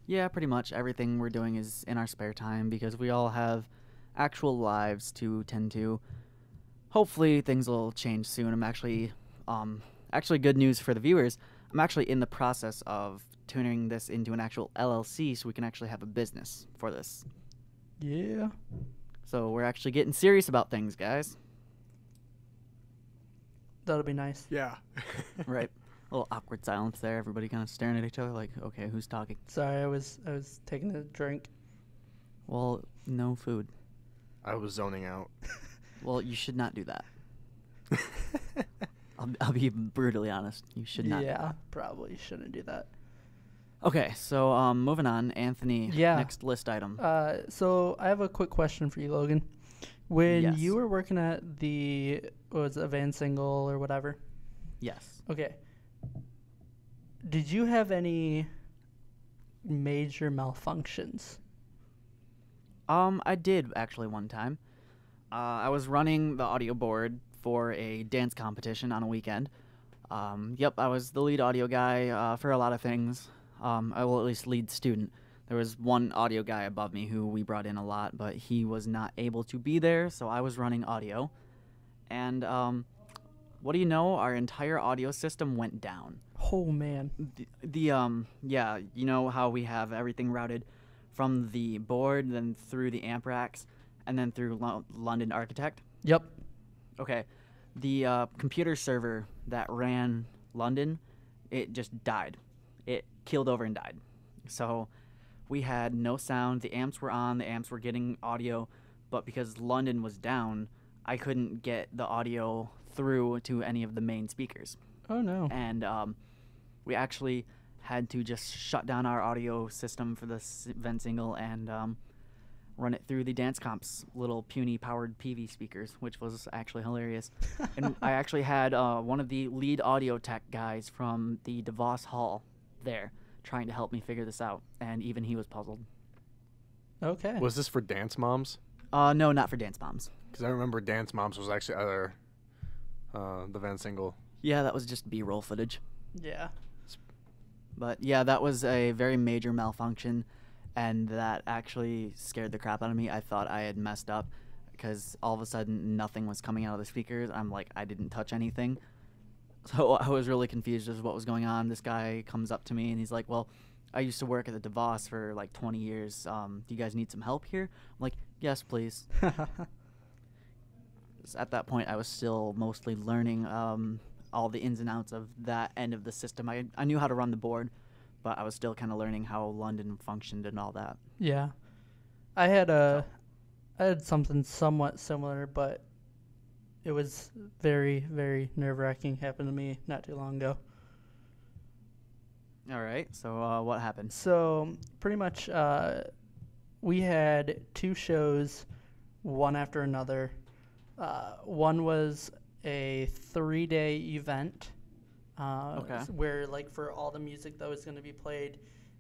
S2: Yeah, pretty much everything we're doing is in our spare time because we all have actual lives to tend to. Hopefully things will change soon. I'm actually good news for the viewers. I'm actually in the process of turning this into an actual LLC so we can actually have a business for this.
S3: Yeah.
S2: So we're actually getting serious about things, guys.
S3: That'll be nice.
S1: Yeah.
S2: Right. A little awkward silence there. Everybody kind of staring at each other like, okay, who's talking?
S3: Sorry, I was taking a drink.
S2: Well, no food.
S1: I was zoning out.
S2: Well, you should not do that. I'll be brutally honest. You should not.
S3: Yeah, probably shouldn't do that.
S2: Okay, so moving on, Anthony.
S3: Yeah.
S2: Next list item.
S3: So I have a quick question for you, Logan. When
S2: Yes.
S3: you were working at what was it, Van Single or whatever?
S2: Yes.
S3: Okay. Did you have any major malfunctions?
S2: I did actually one time. I was running the audio board for a dance competition on a weekend. Yep, I was the lead audio guy for a lot of things. I will at least lead student. There was one audio guy above me who we brought in a lot, but he was not able to be there, so I was running audio. And what do you know? Our entire audio system went down.
S3: Oh man.
S2: Yeah, you know how we have everything routed from the board, then through the amp racks, and then through London Architect?
S3: Yep.
S2: Okay. The computer server that ran London, it just died. It keeled over and died. So we had no sound. The amps were on. The amps were getting audio. But because London was down, I couldn't get the audio through to any of the main speakers.
S3: Oh no.
S2: And we actually had to just shut down our audio system for the event single and run it through the dance comp's little puny powered PV speakers, which was actually hilarious. And I actually had one of the lead audio tech guys from the DeVos Hall there trying to help me figure this out, and even he was puzzled.
S3: Okay.
S1: Was this for Dance Moms?
S2: No, not for Dance Moms.
S1: Because I remember Dance Moms was actually the Van Single.
S2: Yeah, that was just B-roll footage.
S3: Yeah.
S2: But yeah, that was a very major malfunction, and that actually scared the crap out of me. I thought I had messed up because all of a sudden nothing was coming out of the speakers. I'm like, I didn't touch anything. So I was really confused as to what was going on. This guy comes up to me and he's like, well, I used to work at the DeVos for like 20 years. Do you guys need some help here? I'm like, yes, please. 'Cause at that point, I was still mostly learning all the ins and outs of that end of the system. I knew how to run the board, but I was still kind of learning how London functioned and all that.
S3: Yeah. I had something somewhat similar, but it was very, very nerve-wracking. Happened to me not too long ago.
S2: All right. So what happened?
S3: So pretty much we had two shows, one after another. One was a 3-day event
S2: Okay.
S3: where, like, for all the music that was going to be played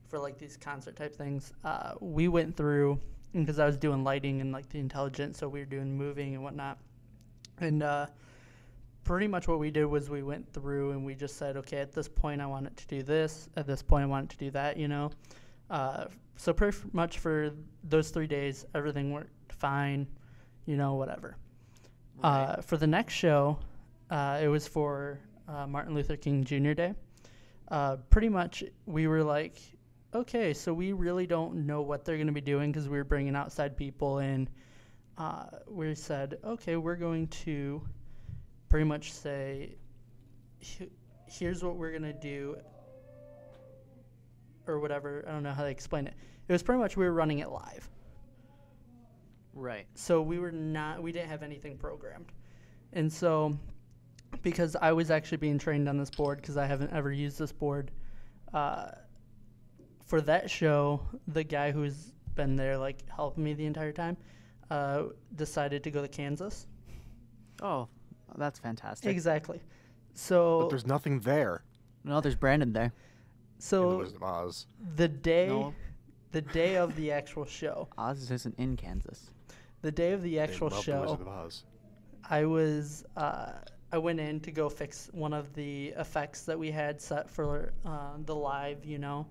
S3: for, like, these concert type things, we went through, because I was doing lighting and, like, the intelligence, so we were doing moving and whatnot. And pretty much what we did was we went through and we just said, okay, at this point I want it to do this, at this point I want it to do that, you know. So pretty much for those 3 days, everything worked fine, you know, whatever.
S2: Right.
S3: For the next show, it was for Martin Luther King Jr. Day. Pretty much we were like, okay, so we really don't know what they're going to be doing because we were bringing outside people in. We said, okay, we're going to pretty much say, here's what we're going to do, or whatever. I don't know how to explain it. It was pretty much we were running it live.
S2: Right.
S3: So we didn't have anything programmed. And so, because I was actually being trained on this board, because I haven't ever used this board, for that show, the guy who's been there, like, helping me the entire time, decided to go to Kansas.
S2: Oh, that's fantastic.
S3: Exactly. So
S1: But there's nothing there
S2: No, there's Brandon there.
S1: in the
S3: so
S1: Wizard of Oz.
S3: the day
S2: No.
S3: the day of the actual show,
S2: Oz isn't in Kansas.
S3: the day of the
S1: They
S3: actual
S1: love the
S3: show,
S1: Wizard of Oz.
S3: I went in to go fix one of the effects that we had set for the live, you know,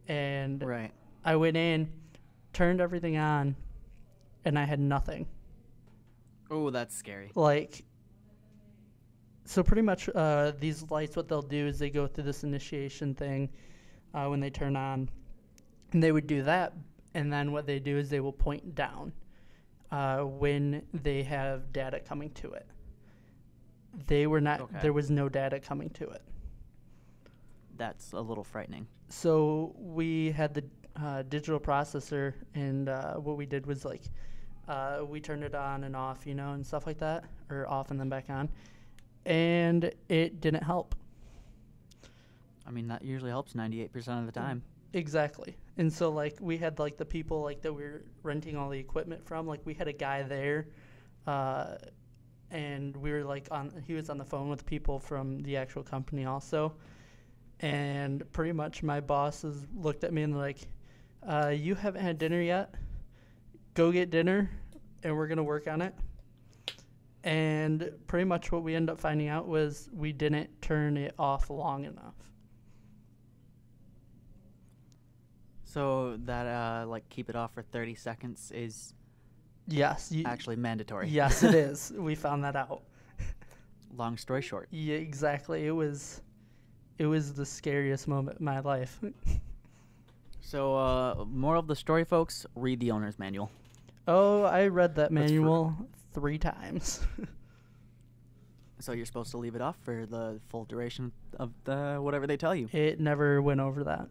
S3: and
S2: Right.
S3: I went in, turned everything on, and I had nothing.
S2: Oh, that's scary.
S3: Like, so pretty much these lights, what they'll do is they go through this initiation thing when they turn on, and they would do that, and then what they do is they will point down when they have data coming to it. they were not.
S2: Okay.
S3: There was no data coming to it.
S2: That's a little frightening.
S3: So we had the digital processor, and what we did was like we turned it on and off, and stuff like that, or off and then back on, and it didn't help.
S2: I mean, that usually helps 98% of the time.
S3: Exactly. And so like we had like the people like that we were renting all the equipment from, like we had a guy there, and we were like he was on the phone with people from the actual company also. And pretty much my bosses looked at me and like, you haven't had dinner yet? Go get dinner, and we're going to work on it. And pretty much what we ended up finding out was we didn't turn it off long enough.
S2: So that, keep it off for 30 seconds is
S3: Yes.
S2: actually mandatory.
S3: Yes, it is. We found that out.
S2: Long story short.
S3: Yeah, exactly. It was the scariest moment in my life.
S2: So, moral of the story, folks, read the owner's manual.
S3: Oh, I read that manual 3 times.
S2: So you're supposed to leave it off for the full duration of the whatever they tell you.
S3: It never went over that.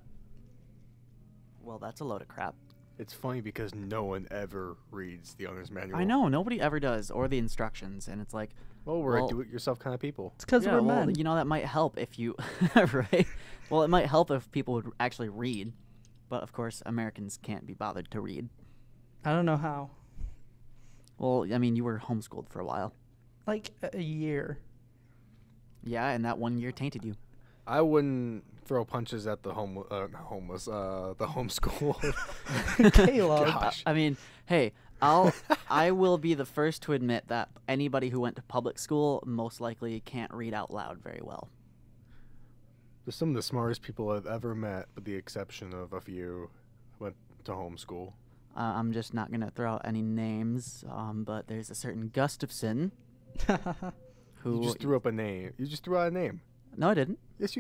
S2: Well, that's a load of crap.
S1: It's funny because no one ever reads the owner's manual.
S2: I know, nobody ever does, or the instructions, and it's like,
S1: Well, we're
S2: Well-
S1: a do-it-yourself kind of people.
S3: It's because
S2: yeah,
S3: we're
S2: well,
S3: men.
S2: that might help if you, right? Well, it might help if people would actually read, but of course, Americans can't be bothered to read.
S3: I don't know how.
S2: Well, I mean, you were homeschooled for a while.
S3: Like a year.
S2: Yeah, and that 1 year tainted you.
S1: I wouldn't throw punches at the the homeschool.
S3: Caleb.
S1: Gosh.
S2: I mean, hey, I will be the first to admit that anybody who went to public school most likely can't read out loud very well.
S1: They're some of the smartest people I've ever met, with the exception of a few who went to homeschool.
S2: I'm just not going to throw out any names, but there's a certain Gustafson who...
S1: You just threw up a name. You just threw out a name.
S2: No, I didn't.
S1: Yes,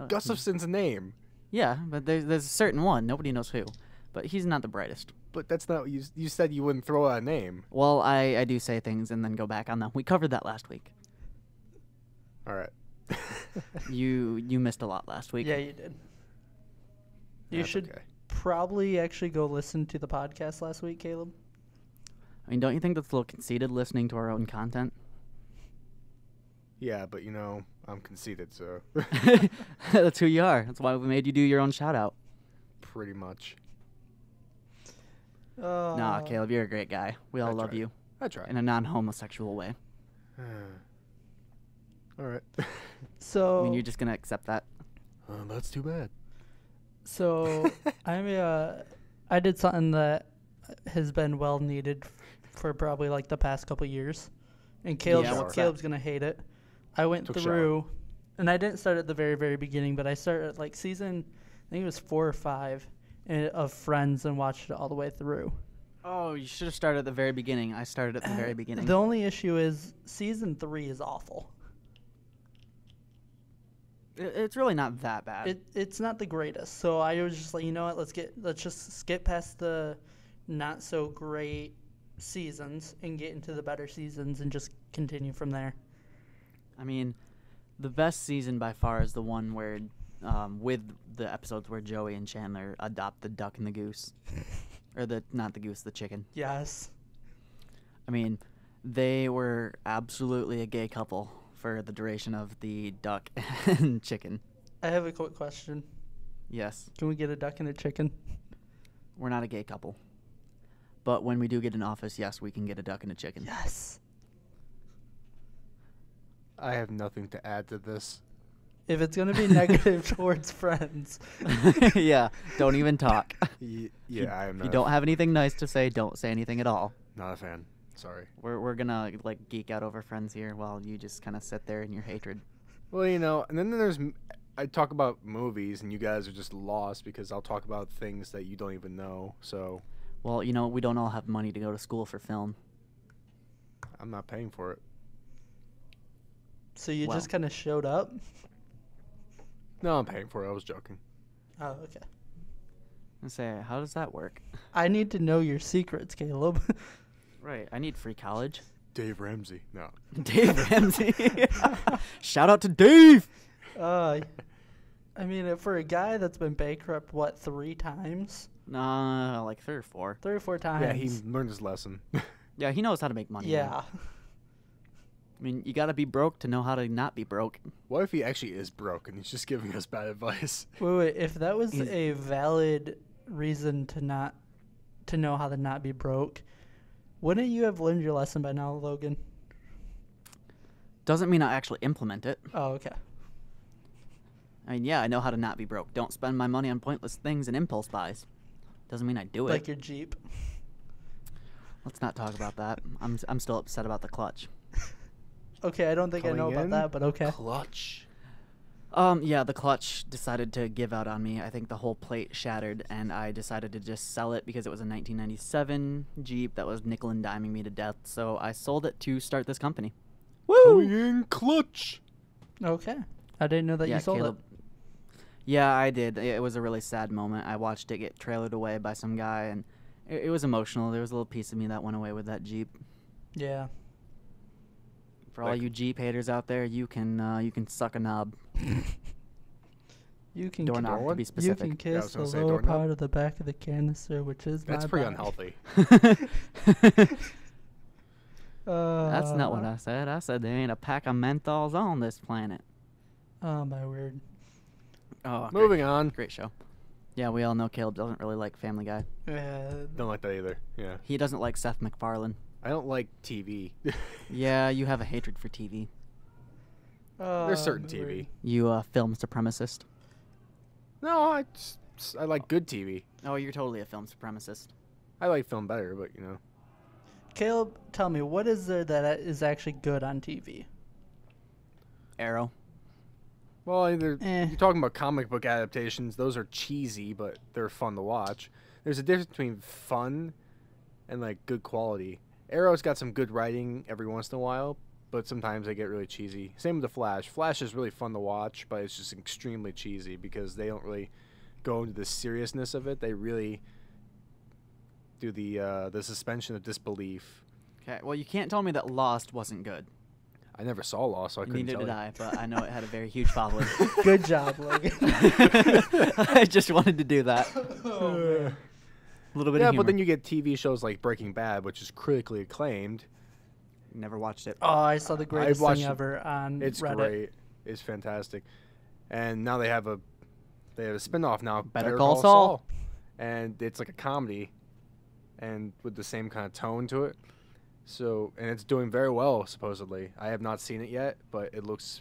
S1: Gustafson's a name.
S2: Yeah, but there's a certain one. Nobody knows who. But he's not the brightest.
S1: But that's not what you said. You wouldn't throw out a name.
S2: Well, I do say things and then go back on them. We covered that last week.
S1: All right.
S2: You missed a lot last week.
S3: Yeah, you did. You
S1: That's
S3: should
S1: okay.
S3: probably actually go listen to the podcast last week, Caleb.
S2: I mean, don't you think that's a little conceited listening to our own content?
S1: Yeah, but I'm conceited, so
S2: That's who you are. That's why we made you do your own shout out.
S1: pretty much.
S2: Nah, Caleb, you're a great guy. We all
S1: I
S2: love
S1: try.
S2: you
S1: I try.
S2: in a non-homosexual way.
S1: All right.
S3: So
S2: I mean, you're just gonna accept that.
S1: That's too bad.
S3: So I did something that has been well needed for probably like the past couple years, and Caleb's
S2: Yeah, what's
S3: Caleb's gonna hate it. I went
S1: Took a
S3: through, and I didn't start at the very very beginning, but I started at like season, I think it was 4 or 5, of Friends, and watched it all the way through.
S2: Oh, you should have started at the very beginning. I started at the very beginning.
S3: The only issue is season 3 is awful.
S2: It's really not that bad.
S3: It's not the greatest. So I was just like, you know what, let's just skip past the not so great seasons and get into the better seasons and just continue from there.
S2: I mean, the best season by far is the one where, with the episodes where Joey and Chandler adopt the duck and the goose. Or not the goose, the chicken.
S3: Yes.
S2: I mean, they were absolutely a gay couple for the duration of the duck and chicken.
S3: I have a quick question.
S2: Yes,
S3: Can we get a duck and a chicken?
S2: we're not a gay couple. But when we do get an office, yes, we can get a duck and a chicken.
S3: Yes.
S1: I have nothing to add to this.
S3: If it's going to be negative towards Friends.
S2: Yeah, don't even talk.
S1: Yeah, I am
S2: If
S1: not.
S2: you don't have anything nice to say, don't say anything at all.
S1: Not a fan. Sorry.
S2: We're gonna geek out over Friends here while you just kind of sit there in your hatred.
S1: Well, and then I talk about movies, and you guys are just lost because I'll talk about things that you don't even know. So
S2: Well, we don't all have money to go to school for film.
S1: I'm not paying for it.
S3: So you
S2: Well.
S3: just kind of showed up?
S1: No, I'm paying for it. I was joking.
S3: Oh, okay.
S2: I say, how does that work?
S3: I need to know your secrets, Caleb.
S2: Right, I need free college.
S1: Dave Ramsey. No.
S2: Dave Ramsey. Shout out to Dave.
S3: I mean, for a guy that's been bankrupt, what, 3 times?
S2: Nah, like 3 or 4.
S3: 3 or 4 times.
S1: Yeah, he learned his lesson.
S2: Yeah, he knows how to make money.
S3: Yeah.
S2: Man. I mean, you got to be broke to know how to not be broke.
S1: What if he actually is broke and he's just giving us bad advice?
S3: Wait. If that was a valid reason to know how to not be broke, wouldn't you have learned your lesson by now, Logan?
S2: Doesn't mean I actually implement it.
S3: Oh, okay.
S2: I mean, yeah, I know how to not be broke. Don't spend my money on pointless things and impulse buys. Doesn't mean I do it.
S3: Like your Jeep.
S2: Let's not talk about that. I'm still upset about the clutch.
S3: Okay, I don't think I know about that, but okay.
S1: Clutch.
S2: Yeah, the clutch decided to give out on me. I think the whole plate shattered, and I decided to just sell it because it was a 1997 Jeep that was nickel and diming me to death. So I sold it to start this company.
S1: Coming in clutch.
S3: Okay. I didn't know that you sold
S2: Caleb. Yeah, I did. It was a really sad moment. I watched it get trailered away by some guy, and it was emotional. There was a little piece of me that went away with that Jeep.
S3: it. Yeah.
S2: For all you Jeep haters out there, you can suck a knob.
S3: You can
S2: Doorknob, to be
S3: You
S2: specific.
S3: can kiss the
S1: gonna say
S3: lower
S1: doorknob.
S3: part of the back of the canister, which is
S1: That's
S3: my
S1: pretty
S3: body.
S1: unhealthy.
S2: That's not what I said. I said there ain't a pack of menthols on this planet.
S3: Oh, my word.
S2: Oh,
S1: Moving on.
S2: Great show. Yeah, we all know Caleb doesn't really like Family Guy.
S1: Don't like that either. Yeah.
S2: He doesn't like Seth MacFarlane.
S1: I don't like TV.
S2: Yeah, you have a hatred for TV.
S1: There's certain
S3: my
S1: TV.
S3: word.
S2: You a film supremacist.
S1: No, I like good TV.
S2: Oh, you're totally a film supremacist.
S1: I like film better, but you know.
S3: Caleb, tell me, what is there that is actually good on TV?
S2: Arrow.
S1: Well, either
S3: Eh.
S1: you're talking about comic book adaptations. Those are cheesy, but they're fun to watch. There's a difference between fun and like good quality. Arrow's got some good writing every once in a while, but sometimes they get really cheesy. Same with the Flash. Flash is really fun to watch, but it's just extremely cheesy because they don't really go into the seriousness of it. They really do the suspension of disbelief.
S2: Okay, well, you can't tell me that Lost wasn't good.
S1: I never saw Lost, so I couldn't
S2: Neither
S1: tell
S2: did
S1: you.
S2: I, but I know it had a very huge following.
S3: Good job, Logan.
S2: I just wanted to do that.
S3: Oh,
S2: A little bit
S1: Yeah,
S2: of humor.
S1: but then you get TV shows like Breaking Bad, which is critically acclaimed.
S2: Never watched it.
S3: Oh, I saw the greatest
S1: watched
S3: thing
S1: it.
S3: ever on
S1: It's
S3: Reddit.
S1: great. It's fantastic. And now they have a spin-off now,
S2: Better Call Saul.
S1: And it's like a comedy and with the same kind of tone to it. So, and it's doing very well supposedly. I have not seen it yet, but it looks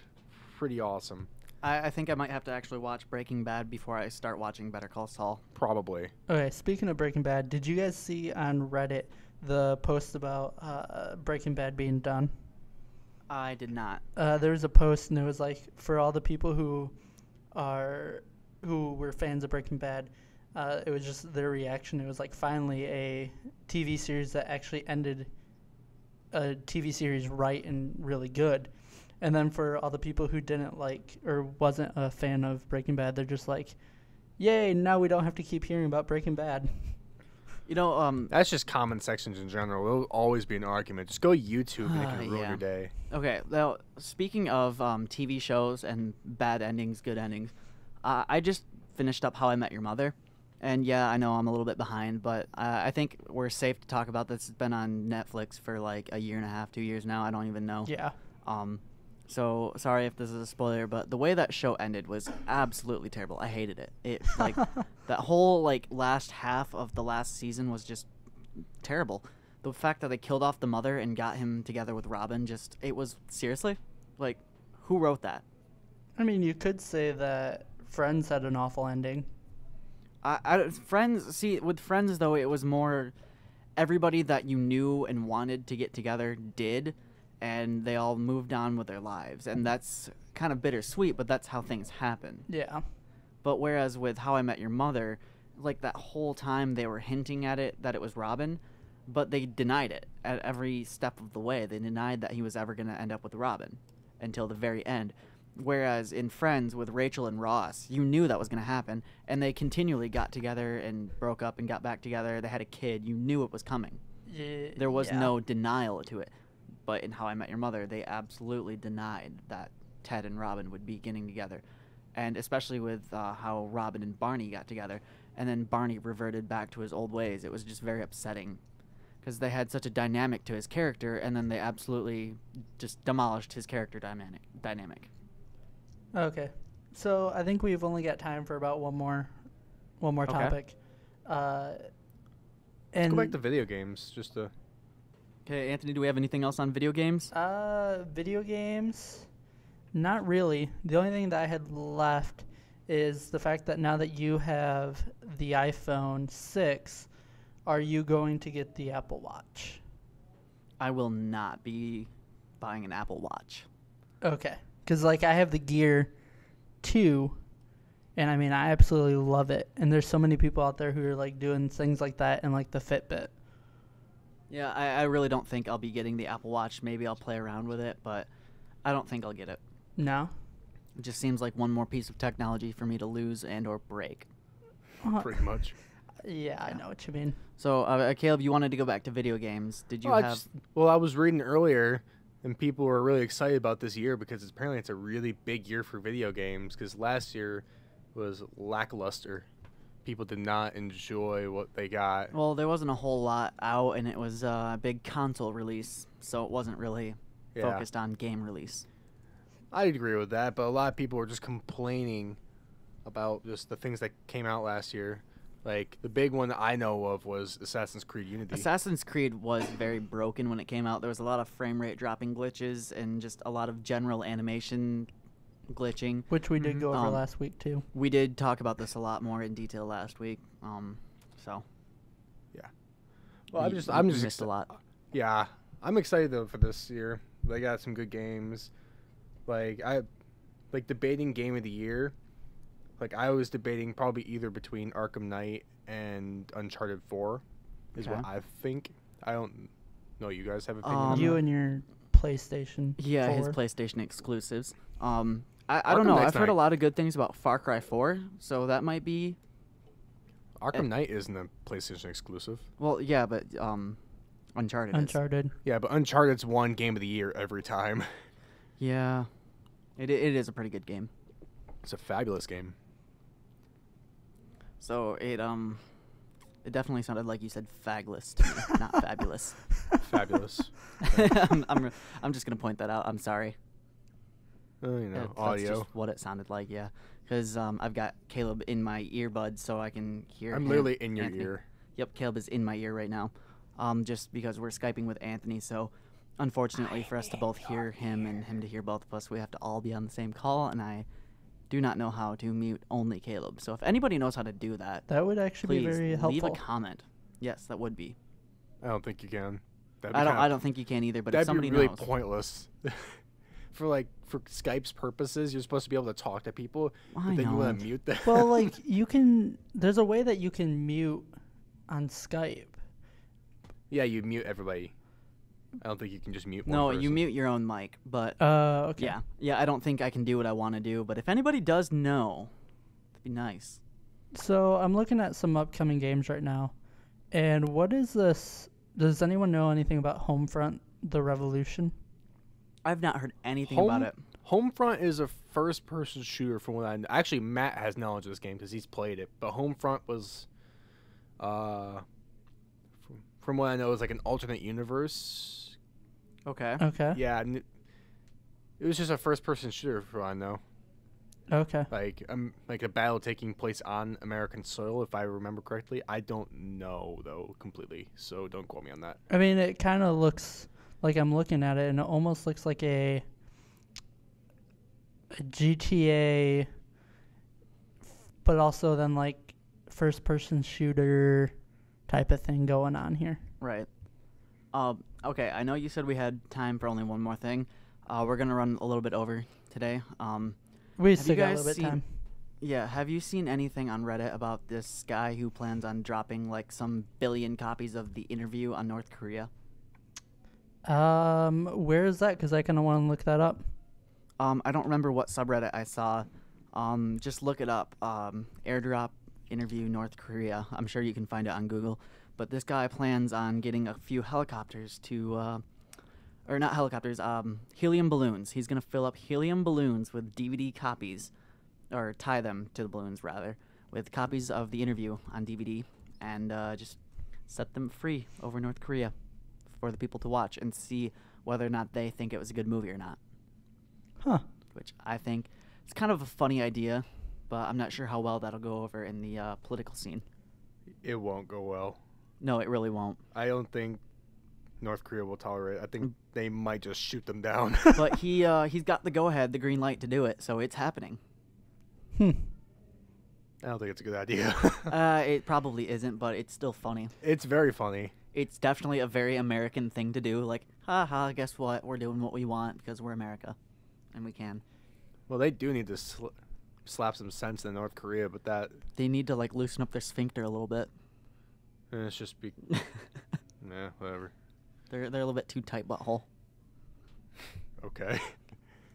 S1: pretty awesome.
S2: I think I might have to actually watch Breaking Bad before I start watching Better Call Saul.
S1: Probably.
S3: Okay, speaking of Breaking Bad, did you guys see on Reddit the post about Breaking Bad being done?
S2: I did not.
S3: There was a post and it was like for all the people who were fans of Breaking Bad, it was just their reaction. It was like finally a TV series that actually ended a TV series right and really good. And then for all the people who didn't like or wasn't a fan of Breaking Bad, they're just like, yay, now we don't have to keep hearing about Breaking Bad.
S2: You know,
S1: That's just comment sections in general. There'll always be an argument. Just go YouTube and it can ruin
S2: Yeah.
S1: your day.
S2: okay, now, speaking of TV shows and bad endings, good endings, I just finished up How I Met Your Mother. And yeah, I know I'm a little bit behind, but I think we're safe to talk about this. It's been on Netflix for like a year and a half, 2 years now. I don't even know.
S3: Yeah.
S2: So sorry if this is a spoiler, but the way that show ended was absolutely terrible. I hated it. It like that whole like last half of the last season was just terrible. The fact that they killed off the mother and got him together with Robin, just it was seriously like who wrote that?
S3: I mean, you could say that Friends had an awful ending.
S2: Friends, see, with Friends though, it was more everybody that you knew and wanted to get together did, and they all moved on with their lives, and that's kind of bittersweet, but that's how things happen.
S3: Yeah.
S2: But whereas with How I Met Your Mother, like that whole time they were hinting at it that it was Robin, but they denied it at every step of the way. They denied that he was ever going to end up with Robin until the very end. Whereas in Friends with Rachel and Ross, you knew that was going to happen, and they continually got together and broke up and got back together. They had a kid. You knew it was coming.
S3: Yeah.
S2: There was no denial to it. But in How I Met Your Mother, they absolutely denied that Ted and Robin would be getting together. And especially with how Robin and Barney got together, and then Barney reverted back to his old ways. It was just very upsetting because they had such a dynamic to his character, and then they absolutely just demolished his character dynamic.
S3: Okay. So I think we've only got time for about one more
S2: Okay.
S3: topic.
S1: Let's
S3: And
S1: go back to video games. Just to
S2: Okay, Anthony, do we have anything else on video games?
S3: video games, not really. The only thing that I had left is the fact that now that you have the iPhone 6, are you going to get the Apple Watch?
S2: I will not be buying an Apple Watch.
S3: Okay. Because, like, I have the Gear 2, and, I mean, I absolutely love it. And there's so many people out there who are, like, doing things like that and, like, the Fitbit.
S2: Yeah, I really don't think I'll be getting the Apple Watch. Maybe I'll play around with it, but I don't think I'll get it.
S3: No?
S2: It just seems like one more piece of technology for me to lose and or break.
S1: pretty much.
S3: Yeah, I know what you mean.
S2: So, Caleb, you wanted to go back to video games. Did you
S1: Well,
S2: have...
S1: I was reading earlier, and people were really excited about this year because apparently it's a really big year for video games. Because last year was lackluster. People did not enjoy what they got.
S2: Well, there wasn't a whole lot out, and it was a big console release, so it wasn't really focused on game release.
S1: I agree with that, but a lot of people were just complaining about just the things that came out last year. Like, the big one that I know of was Assassin's Creed Unity.
S2: Assassin's Creed was very broken when it came out. There was a lot of frame rate dropping glitches and just a lot of general animation glitching.
S3: Which we did go over
S2: Um,
S3: last week, too.
S2: We did talk about this a lot more in detail last week. So
S1: Well,
S2: we
S1: I'm just
S2: missed a lot.
S1: Yeah, I'm excited though for this year. They got some good games. Like debating game of the year. Like, I was debating probably either between Arkham Knight and Uncharted 4 is what
S2: Okay.
S1: I think. I don't know. You guys have opinion on
S3: You
S1: that?
S3: and your PlayStation 4.
S2: Yeah, his PlayStation exclusives. I don't
S1: Arkham
S2: know.
S1: Knight's
S2: I've heard a
S1: not-
S2: lot of good things about Far Cry 4, so that might be.
S1: Arkham Knight isn't a PlayStation exclusive.
S2: Well, yeah, but Uncharted. Is.
S3: Uncharted.
S1: Yeah, but Uncharted's won game of the year every time.
S2: Yeah, it is a pretty good game.
S1: It's a fabulous game.
S2: So it definitely sounded like you said fagless to me, not fabulous.
S1: Fabulous.
S2: I'm just gonna point that out. I'm sorry. That's
S1: Audio.
S2: just what it sounded like, yeah. Because I've got Caleb in my earbuds, so I can hear.
S1: I'm
S2: him.
S1: literally in your
S2: Anthony.
S1: ear.
S2: Yep, Caleb is in my ear right now. Just because we're Skyping with Anthony, so unfortunately for us to both hear him and him to hear both of us, we have to all be on the same call, and I do not know how to mute only Caleb. So if anybody knows how to do that,
S3: That would actually
S2: please
S3: be very
S2: leave
S3: helpful.
S2: a comment. Yes, that would be.
S1: I don't think you can.
S2: I don't think you can either, but if
S1: That'd
S2: somebody
S1: be really
S2: knows.
S1: pointless. for Skype's purposes, you're supposed to be able to talk to people,
S2: I
S1: but then you
S2: know.
S1: want to mute them.
S3: Well, like, you can... There's a way that you can mute on Skype.
S1: Yeah, you mute everybody. I don't think you can just mute one
S2: No,
S1: person.
S2: you mute your own mic, but
S3: Okay.
S2: yeah, I don't think I can do what I want to do. But if anybody does know, that'd be nice.
S3: So I'm looking at some upcoming games right now. And what is this? Does anyone know anything about Homefront: The Revolution?
S2: I've not heard anything about it.
S1: Homefront is a first-person shooter from what I know. Actually, Matt has knowledge of this game because he's played it. But Homefront was, from what I know, is like an alternate universe.
S2: Okay.
S3: Okay.
S1: Yeah, it was just a first-person shooter from what I know.
S3: Okay.
S1: Like a battle taking place on American soil, if I remember correctly. I don't know though completely, so don't quote me on that.
S3: I mean, it kind of looks like I'm looking at it, and it almost looks like a GTA, but also then like first-person shooter type of thing going on here.
S2: Right. Okay, I know you said we had time for only one more thing. We're gonna run a little bit over today.
S3: We
S2: Have
S3: still
S2: you
S3: got a
S2: guys
S3: little bit
S2: seen-
S3: time.
S2: Yeah, have you seen anything on Reddit about this guy who plans on dropping like some billion copies of The Interview on North Korea?
S3: Where is that? Because I kind of want to look that up.
S2: I don't remember what subreddit I saw. Just look it up. Airdrop Interview North Korea. I'm sure you can find it on Google. But this guy plans on getting a few helicopters to or not helicopters, helium balloons. He's going to fill up helium balloons with DVD copies, or tie them to the balloons, rather, with copies of the interview on DVD, and just set them free over North Korea for the people to watch and see whether or not they think it was a good movie or not.
S3: Huh.
S2: Which I think is kind of a funny idea, but I'm not sure how well that'll go over in the political scene.
S1: It won't go well.
S2: No, it really won't.
S1: I don't think North Korea will tolerate it. I think they might just shoot them down.
S2: But he's got the go-ahead, the green light to do it, so it's happening.
S1: I don't think it's a good idea.
S2: It probably isn't, but it's still funny.
S1: It's very funny.
S2: It's definitely a very American thing to do. Like, haha, guess what? We're doing what we want because we're America, and we can.
S1: Well, they do need to slap some sense in North Korea, but that...
S2: They need to, like, loosen up their sphincter a little bit.
S1: It's just be... Nah, whatever.
S2: They're a little bit too tight butthole.
S1: Okay.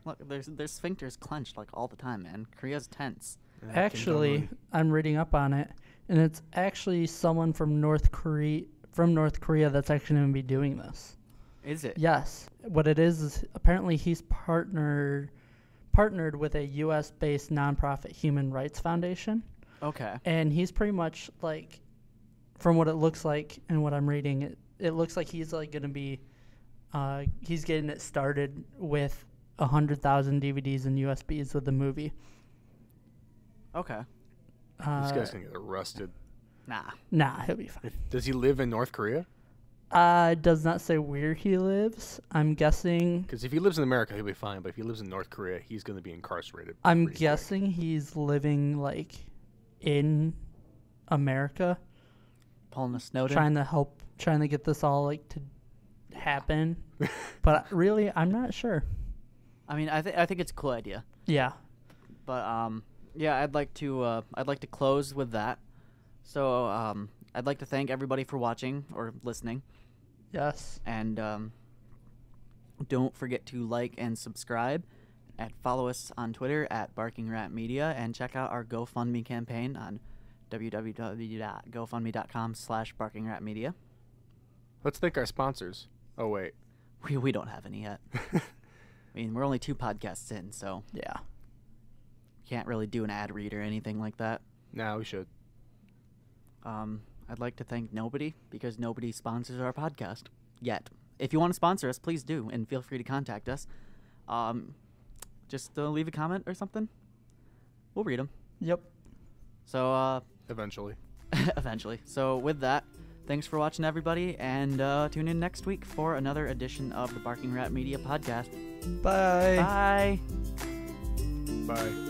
S2: Look, their sphincter's clenched, like, all the time, man. Korea's tense.
S3: Actually, I'm reading up on it, and it's actually someone from North Korea that's actually going to be doing this.
S2: Is it?
S3: Yes. What it is apparently he's partnered with a U.S.-based nonprofit human rights foundation.
S2: Okay.
S3: And he's pretty much like, from what it looks like and what I'm reading, it looks like he's like going to be, he's getting it started with 100,000 DVDs and USBs with the movie.
S2: Okay.
S1: This guy's gonna get arrested.
S3: Nah, he'll be fine.
S1: Does he live in North Korea?
S3: It does not say where he lives. I'm guessing.
S1: Because if he lives in America, he'll be fine. But if he lives in North Korea, he's going to be incarcerated.
S3: I'm guessing he's living like in America,
S2: Pulling a Snowden.
S3: trying to get this all like to happen. But really, I'm not sure.
S2: I mean, I think it's a cool idea.
S3: Yeah.
S2: But yeah, I'd like to close with that. So I'd like to thank everybody for watching or listening.
S3: Yes.
S2: And don't forget to like and subscribe, and follow us on Twitter at Barking Rat Media, and check out our GoFundMe campaign on www.gofundme.com/barkingratmedia.
S1: Let's thank our sponsors. Oh, wait.
S2: We don't have any yet. I mean, we're only 2 podcasts in, so
S3: Yeah.
S2: can't really do an ad read or anything like that.
S1: Nah, we should.
S2: I'd like to thank nobody, because nobody sponsors our podcast yet. If you want to sponsor us, please do, and feel free to contact us. Just leave a comment or something. We'll read them.
S3: Yep.
S2: So
S1: Eventually.
S2: eventually. So with that, thanks for watching, everybody, and tune in next week for another edition of the Barking Rat Media podcast.
S3: Bye.
S2: Bye.
S1: Bye.